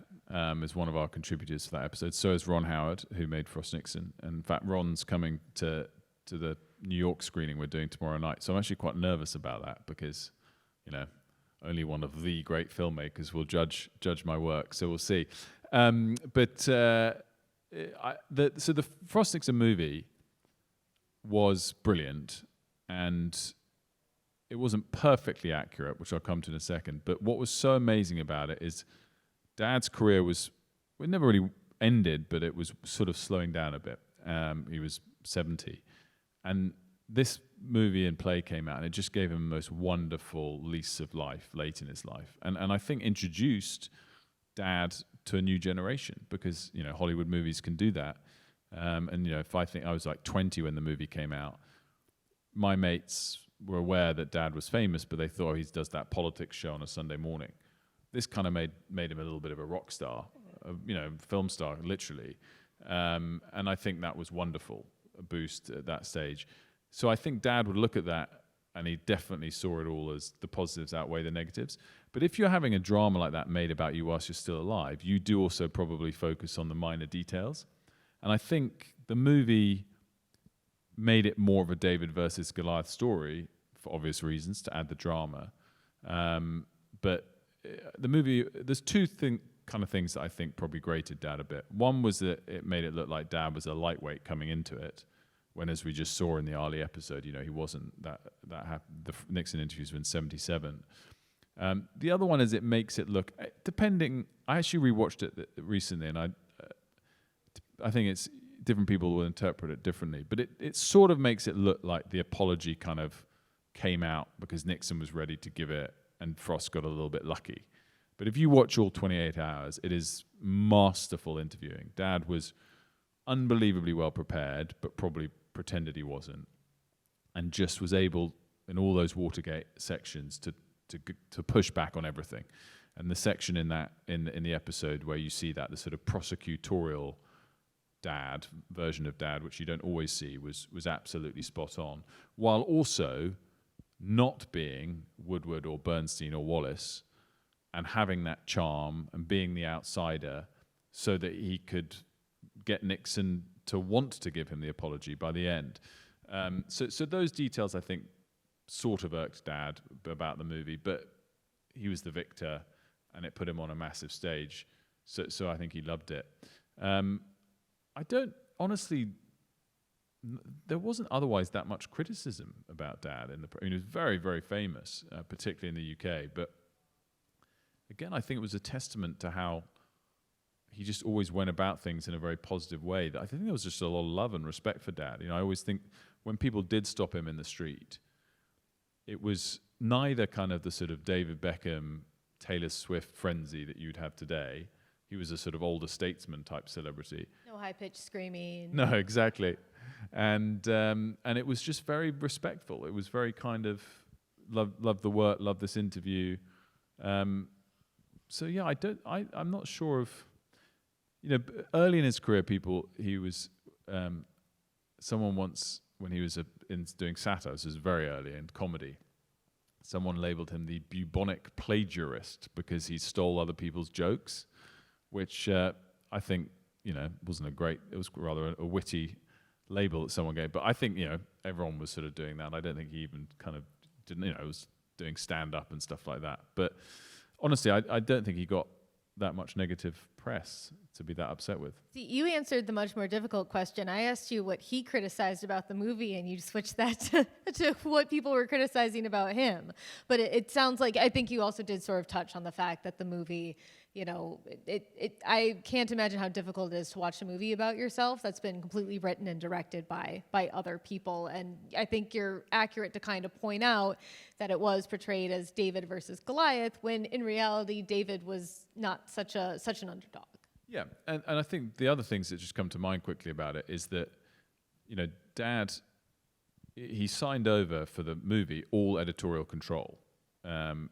is one of our contributors for that episode. So is Ron Howard, who made Frost Nixon. And in fact, Ron's coming to the New York screening we're doing tomorrow night. So I'm actually quite nervous about that because, only one of the great filmmakers will judge my work. So we'll see. The Frost Nixon movie was brilliant, and it wasn't perfectly accurate, which I'll come to in a second. But what was so amazing about it is Dad's career it never really ended, but it was sort of slowing down a bit. He was 70. And this movie and play came out, and it just gave him the most wonderful lease of life late in his life. And I think introduced Dad to a new generation because, Hollywood movies can do that. If I think I was like 20 when the movie came out, my mates were aware that Dad was famous, but they thought he does that politics show on a Sunday morning. This kind of made him a little bit of a rock star, film star, literally. And I think that was wonderful, a boost at that stage. So I think Dad would look at that, and he definitely saw it all as the positives outweigh the negatives. But if you're having a drama like that made about you whilst you're still alive, you do also probably focus on the minor details. And I think the movie made it more of a David versus Goliath story for obvious reasons, to add the drama. But the movie, there's two kind of things that I think probably grated Dad a bit. One was that it made it look like Dad was a lightweight coming into it, when, as we just saw in the Ali episode, he wasn't that happened. The Nixon interviews were in 1977. The other one is it makes it look, I actually rewatched it recently, and I think it's different people will interpret it differently, but it sort of makes it look like the apology kind of came out because Nixon was ready to give it and Frost got a little bit lucky. But if you watch all 28 hours, it is masterful interviewing. Dad was unbelievably well prepared, but probably pretended he wasn't, and just was able in all those Watergate sections to push back on everything. And the section in the episode where you see that, the sort of prosecutorial Dad version of Dad, which you don't always see, was absolutely spot on, while also not being Woodward or Bernstein or Wallace, and having that charm and being the outsider so that he could get Nixon to want to give him the apology by the end. So those details, I think, sort of irked Dad about the movie, but he was the victor, and it put him on a massive stage. So I think he loved it. I don't, honestly, there wasn't otherwise that much criticism about Dad. He was very, very famous, particularly in the UK. But again, I think it was a testament to how he just always went about things in a very positive way. I think there was just a lot of love and respect for Dad. I always think when people did stop him in the street, it was neither kind of the sort of David Beckham, Taylor Swift frenzy that you'd have today. He was a sort of older statesman type celebrity. No high-pitched screaming. No, exactly. And it was just very respectful. It was very kind of love the work, love this interview. So yeah, I'm not sure of, early in his career, he was, someone once, when he was doing satire, this was very early in comedy, someone labeled him the bubonic plagiarist because he stole other people's jokes, which I think, wasn't it was rather a witty label that someone gave. But I think, everyone was sort of doing that. I don't think he even kind of didn't, was doing stand-up and stuff like that. But honestly, I don't think he got that much negative press to be that upset with. See, you answered the much more difficult question. I asked you what he criticized about the movie, and you switched that to what people were criticizing about him. But it sounds like, I think you also did sort of touch on the fact that the movie, I can't imagine how difficult it is to watch a movie about yourself that's been completely written and directed by other people. And I think you're accurate to kind of point out that it was portrayed as David versus Goliath, when in reality, David was not such an underdog. Yeah, and I think the other things that just come to mind quickly about it is that, Dad he signed over for the movie all editorial control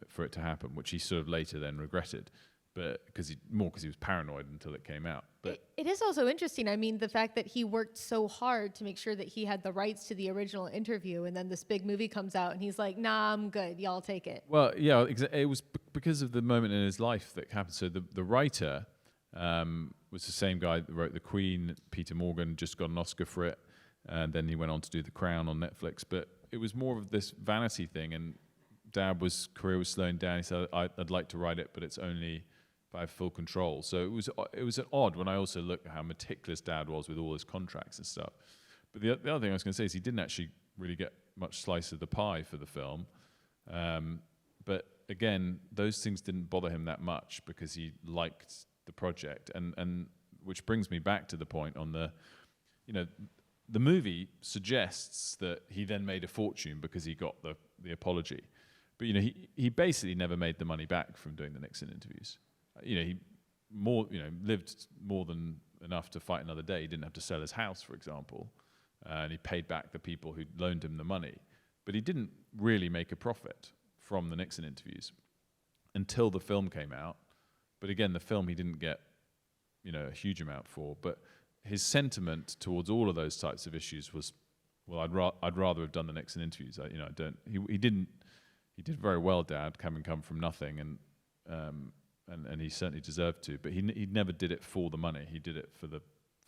for it to happen, which he sort of later then regretted, but because he was paranoid until it came out. But it is also interesting. I mean, the fact that he worked so hard to make sure that he had the rights to the original interview, and then this big movie comes out, and he's like, "Nah, I'm good. Y'all take it." Well, yeah, it was because of the moment in his life that happened. So the writer was the same guy that wrote The Queen. Peter Morgan just got an Oscar for it, and then he went on to do The Crown on Netflix. But it was more of this vanity thing, and Dad's career was slowing down. He said, "I'd like to write it, but it's only if I have full control." So it was odd when I also looked at how meticulous Dad was with all his contracts and stuff. But the other thing I was going to say is he didn't actually really get much slice of the pie for the film. But again, those things didn't bother him that much because he liked the project, and which brings me back to the point on the movie suggests that he then made a fortune because he got the apology, but he basically never made the money back from doing the Nixon interviews. He lived more than enough to fight another day. He didn't have to sell his house, for example, and he paid back the people who loaned him the money, but he didn't really make a profit from the Nixon interviews until the film came out. But again, the film he didn't get, a huge amount for. But his sentiment towards all of those types of issues was, well, I'd rather have done the Nixon interviews. He did very well, Dad, having come from nothing, and he certainly deserved to. But he never did it for the money. He did it for the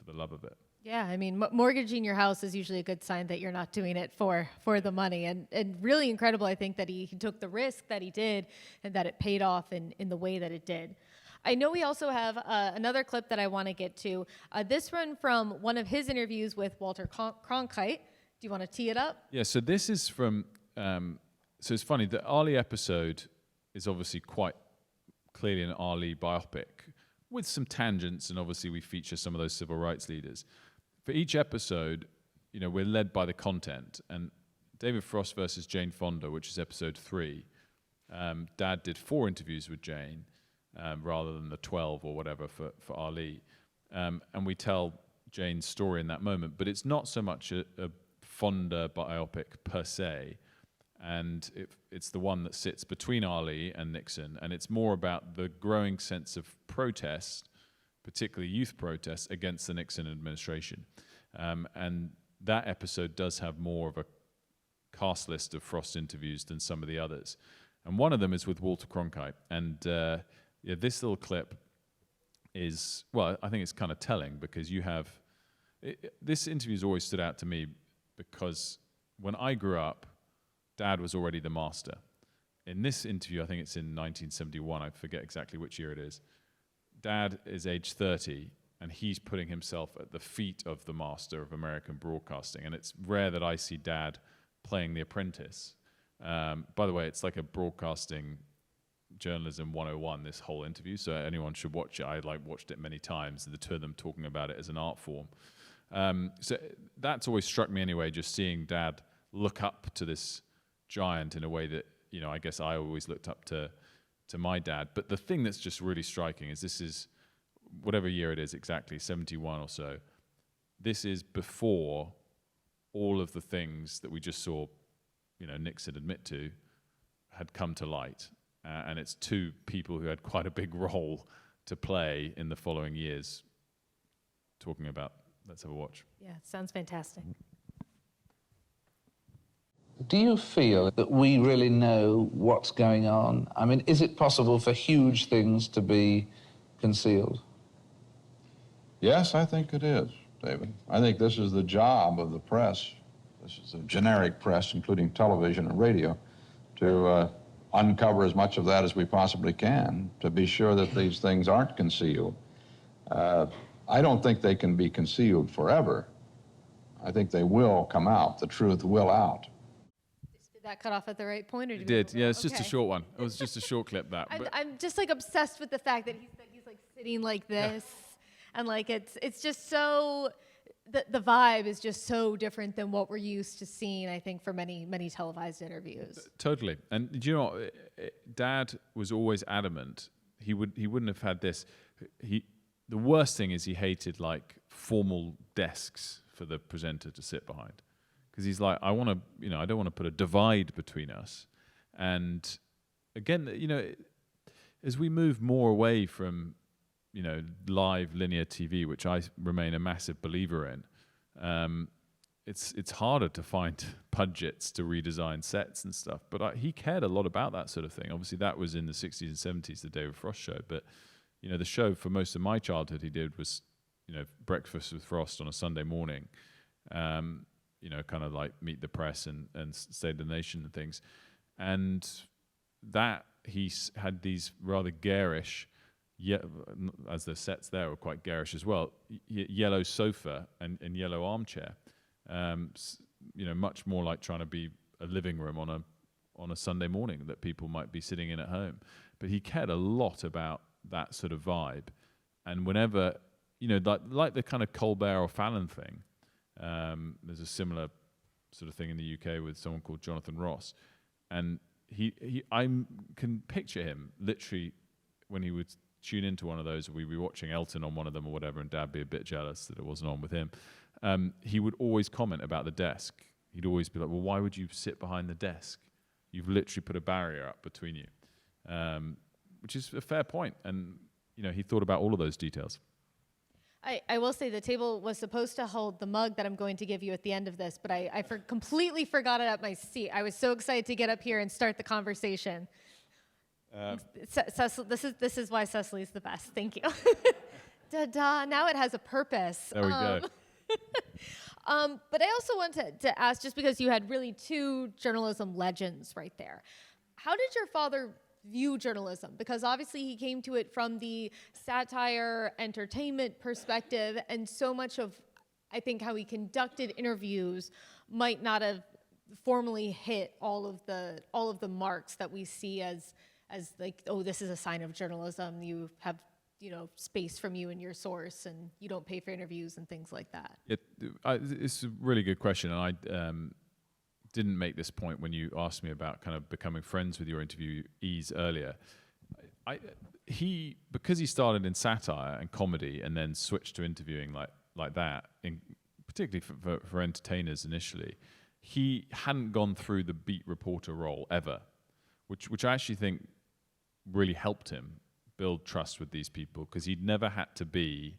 love of it. Yeah, I mean, mortgaging your house is usually a good sign that you're not doing it for the money. And really incredible, I think, that he took the risk that he did and that it paid off in the way that it did. I know we also have another clip that I want to get to. This one from one of his interviews with Walter Cronkite. Do you want to tee it up? Yeah, so this is from, so it's funny, the Ali episode is obviously quite clearly an Ali biopic with some tangents, and obviously we feature some of those civil rights leaders. For each episode, we're led by the content, and David Frost versus Jane Fonda, which is episode 3, Dad did 4 interviews with Jane, rather than the 12 or whatever for Ali. And we tell Jane's story in that moment, but it's not so much a Fonda biopic per se, and it's the one that sits between Ali and Nixon, and it's more about the growing sense of protest, particularly youth protests, against the Nixon administration. And that episode does have more of a cast list of Frost interviews than some of the others. And one of them is with Walter Cronkite, and this little clip is, well, I think it's kind of telling because this interview's always stood out to me because when I grew up, Dad was already the master. In this interview, I think it's in 1971, I forget exactly which year it is, Dad is age 30, and he's putting himself at the feet of the master of American broadcasting, and it's rare that I see Dad playing The Apprentice. By the way, it's like a broadcasting journalism 101, this whole interview, so anyone should watch it. I watched it many times, the two of them talking about it as an art form. So that's always struck me anyway, just seeing Dad look up to this giant in a way that, I guess I always looked up to my dad. But the thing that's just really striking is this is, whatever year it is exactly, 71 or so, this is before all of the things that we just saw, Nixon admit to had come to light. And it's two people who had quite a big role to play in the following years talking about. Let's have a watch. Yeah, sounds fantastic. Do you feel that we really know what's going on? I mean, is it possible for huge things to be concealed? Yes, I think it is, David. I think this is the job of the press. This is a generic press, including television and radio, to uncover as much of that as we possibly can, to be sure that these things aren't concealed. I don't think they can be concealed forever. I think they will come out. The truth will out. Did that cut off at the right point? Or It did, yeah, it's just a short one. It was just a short clip, that. I'm just obsessed with the fact that he's sitting like this, and it's just so, the vibe is just so different than what we're used to seeing, I think, for many televised interviews. Totally. And do you know what? Dad was always adamant. He wouldn't have had this. The worst thing is he hated formal desks for the presenter to sit behind, because he's like, I want to, I don't want to put a divide between us. And again, as we move more away from, live linear TV, which I remain a massive believer in, it's harder to find budgets to redesign sets and stuff. But he cared a lot about that sort of thing. Obviously, that was in the 60s and 70s, the David Frost show. But, the show for most of my childhood he did was, Breakfast with Frost on a Sunday morning, kind of like Meet the Press and State of the Nation and things. And that had these rather garish, as the sets there were quite garish as well, yellow sofa and yellow armchair. Much more like trying to be a living room on a Sunday morning that people might be sitting in at home. But he cared a lot about that sort of vibe. And whenever, like the kind of Colbert or Fallon thing, there's a similar sort of thing in the UK with someone called Jonathan Ross. And I can picture him literally when he would tune into one of those, we'd be watching Elton on one of them or whatever, and Dad be a bit jealous that it wasn't on with him. He would always comment about the desk. He'd always be like, well, why would you sit behind the desk? You've literally put a barrier up between you, which is a fair point. And, he thought about all of those details. I will say the table was supposed to hold the mug that I'm going to give you at the end of this, but I completely forgot it at my seat. I was so excited to get up here and start the conversation. This is why Cecily's the best. Thank you. Da-da, now it has a purpose. There we go. But I also want to ask, just because you had really two journalism legends right there, how did your father view journalism? Because obviously he came to it from the satire, entertainment perspective, and so much of, I think, how he conducted interviews might not have formally hit all of the marks that we see as like, oh, this is a sign of journalism. You have space from you and your source, and you don't pay for interviews and things like that. It's a really good question, and I didn't make this point when you asked me about kind of becoming friends with your interviewees earlier. Because he started in satire and comedy and then switched to interviewing like that, particularly for entertainers initially, he hadn't gone through the beat reporter role ever, which I actually think really helped him build trust with these people, because he'd never had to be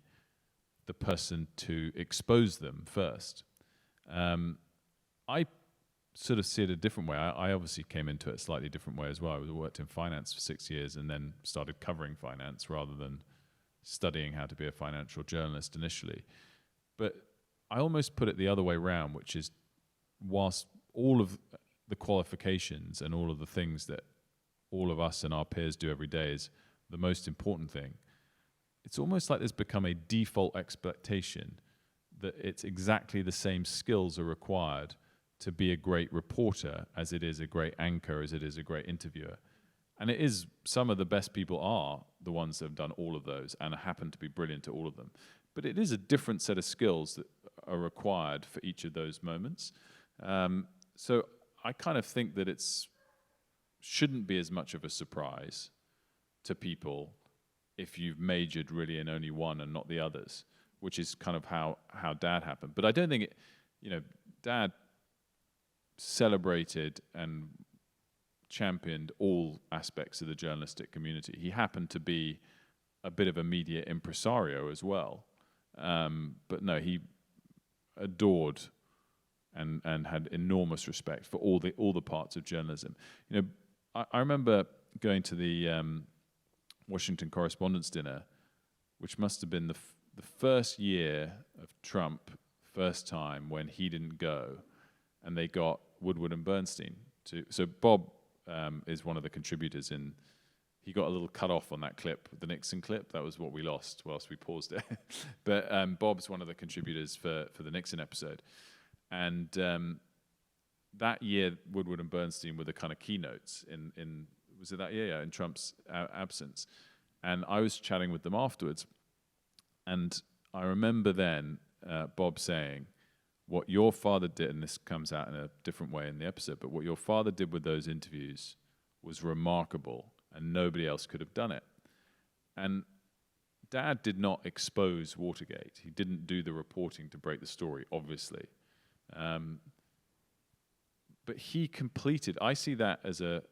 the person to expose them first. I sort of see it a different way. I obviously came into it a slightly different way as well. I worked in finance for 6 years and then started covering finance rather than studying how to be a financial journalist initially. But I almost put it the other way around, which is, whilst all of the qualifications and all of the things that all of us and our peers do every day is the most important thing, it's almost like there's become a default expectation that it's exactly the same skills are required to be a great reporter as it is a great anchor, as it is a great interviewer. And it is, some of the best people are the ones that have done all of those and happen to be brilliant at all of them. But it is a different set of skills that are required for each of those moments. So I kind of think that shouldn't be as much of a surprise to people if you've majored really in only one and not the others, which is kind of how Dad happened. But I don't think Dad celebrated and championed all aspects of the journalistic community. He happened to be a bit of a media impresario as well. But no, he adored and had enormous respect for all the parts of journalism. I remember going to the Washington Correspondents' Dinner, which must have been the first year of Trump, first time when he didn't go, and they got Woodward and Bernstein to. So Bob is one of the contributors in. He got a little cut off on that clip, the Nixon clip. That was what we lost whilst we paused it. But Bob's one of the contributors for the Nixon episode, and that year Woodward and Bernstein were the kind of keynotes in was it that year? Yeah, in Trump's absence, and I was chatting with them afterwards, and I remember then Bob saying, what your father did, and this comes out in a different way in the episode, but what your father did with those interviews was remarkable, and nobody else could have done it. And Dad did not expose Watergate. He didn't do the reporting to break the story, obviously. But he completed. I see that as the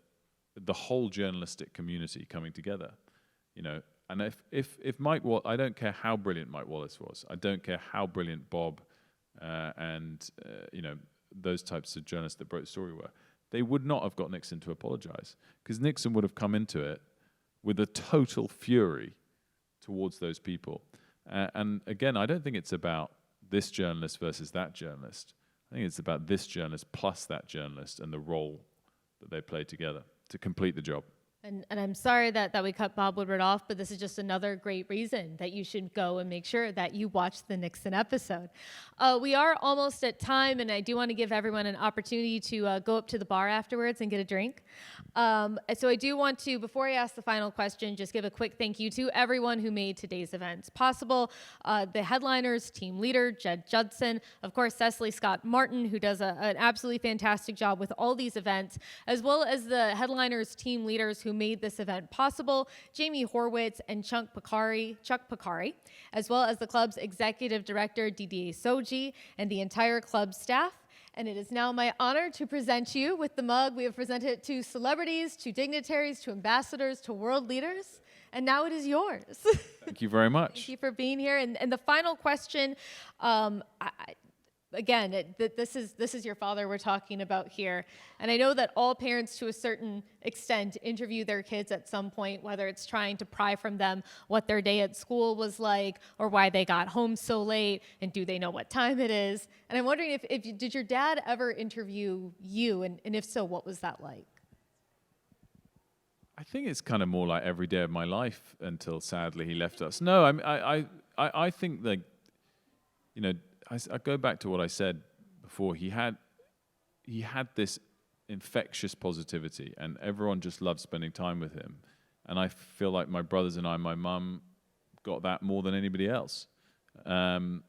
whole journalistic community coming together, you know. And if Mike, I don't care how brilliant Mike Wallace was. I don't care how brilliant Bob and you know, those types of journalists that broke the story were. They would not have got Nixon to apologize, because Nixon would have come into it with a total fury towards those people. And again, I don't think it's about this journalist versus that journalist. I think it's about this journalist plus that journalist and the role that they played together to complete the job. And I'm sorry that we cut Bob Woodward off, but this is just another great reason that you should go and make sure that you watch the Nixon episode. We are almost at time, and I do want to give everyone an opportunity to go up to the bar afterwards and get a drink. So I do want to, before I ask the final question, just give a quick thank you to everyone who made today's events possible. The headliners, team leader, Jed Judson, of course, Cecily Scott Martin, who does an absolutely fantastic job with all these events, as well as the headliners, team leaders who made this event possible, Jamie Horwitz and Chuck Picari, as well as the club's executive director, Didier Soji, and the entire club staff. And it is now my honor to present you with the mug. We have presented it to celebrities, to dignitaries, to ambassadors, to world leaders, and now it is yours. Thank you very much. Thank you for being here. And the final question, this is your father we're talking about here. And I know that all parents, to a certain extent, interview their kids at some point, whether it's trying to pry from them what their day at school was like, or why they got home so late, and do they know what time it is? And I'm wondering did your dad ever interview you? And if so, what was that like? I think it's kind of more like every day of my life until sadly he left us. No, I think that, you know, I go back to what I said before. He had this infectious positivity, and everyone just loved spending time with him. And I feel like my brothers and my mum got that more than anybody else. And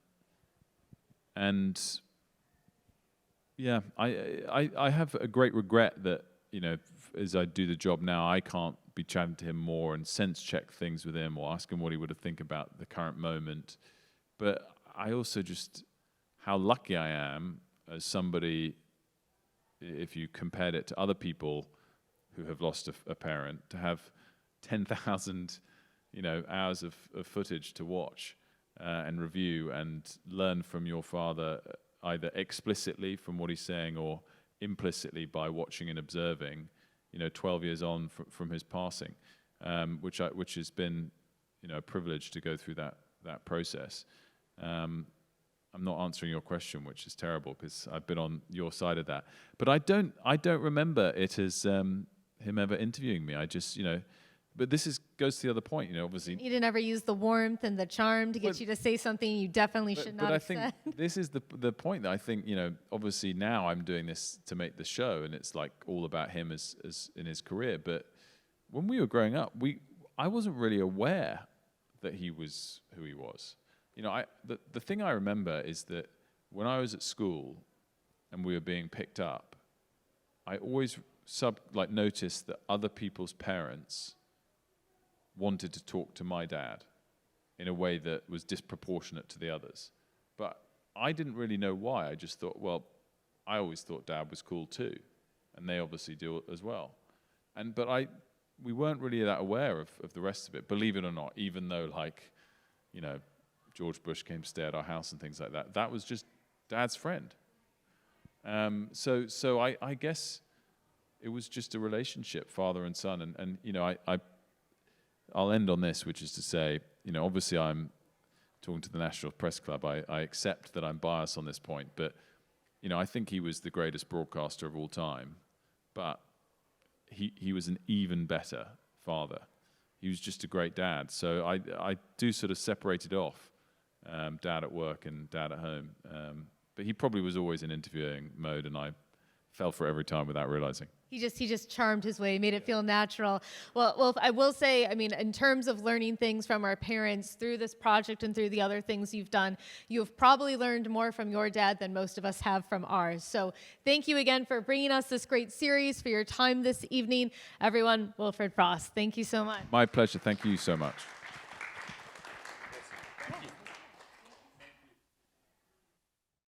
yeah, I have a great regret that, you know, as I do the job now, I can't be chatting to him more and sense check things with him or ask him what he would think about the current moment. But I also just, how lucky I am as somebody, if you compared it to other people who have lost a parent, to have 10,000, you know, hours of footage to watch and review and learn from your father, either explicitly from what he's saying or implicitly by watching and observing, you know, 12 years on from his passing, which has been, you know, a privilege to go through that process. I'm not answering your question, which is terrible because I've been on your side of that. But I don't remember it as him ever interviewing me. I just, you know, but this goes to the other point, you know, obviously. He didn't ever use the warmth and the charm to get you to say something you definitely should not have said. But I think this is the point that I think, you know, obviously now I'm doing this to make the show, and it's like all about him as in his career. But when we were growing up, I wasn't really aware that he was who he was. You know, the thing I remember is that when I was at school and we were being picked up, I always noticed that other people's parents wanted to talk to my dad in a way that was disproportionate to the others. But I didn't really know why. I just thought, well, I always thought Dad was cool too, and they obviously do as well. But we weren't really that aware of the rest of it, believe it or not, even though, like, you know, George Bush came to stay at our house and things like that. That was just Dad's friend. So I guess it was just a relationship, father and son. And you know, I'll end on this, which is to say, you know, obviously I'm talking to the National Press Club. I accept that I'm biased on this point, but, you know, I think he was the greatest broadcaster of all time. But he was an even better father. He was just a great dad. So I do sort of separate it off. Dad at work and dad at home. But he probably was always in interviewing mode, and I fell for it every time without realizing. He just charmed his way, made it feel natural. Well, I will say, I mean, in terms of learning things from our parents through this project and through the other things you've done, you've probably learned more from your dad than most of us have from ours. So thank you again for bringing us this great series, for your time this evening. Everyone, Wilfred Frost, thank you so much. My pleasure. Thank you so much.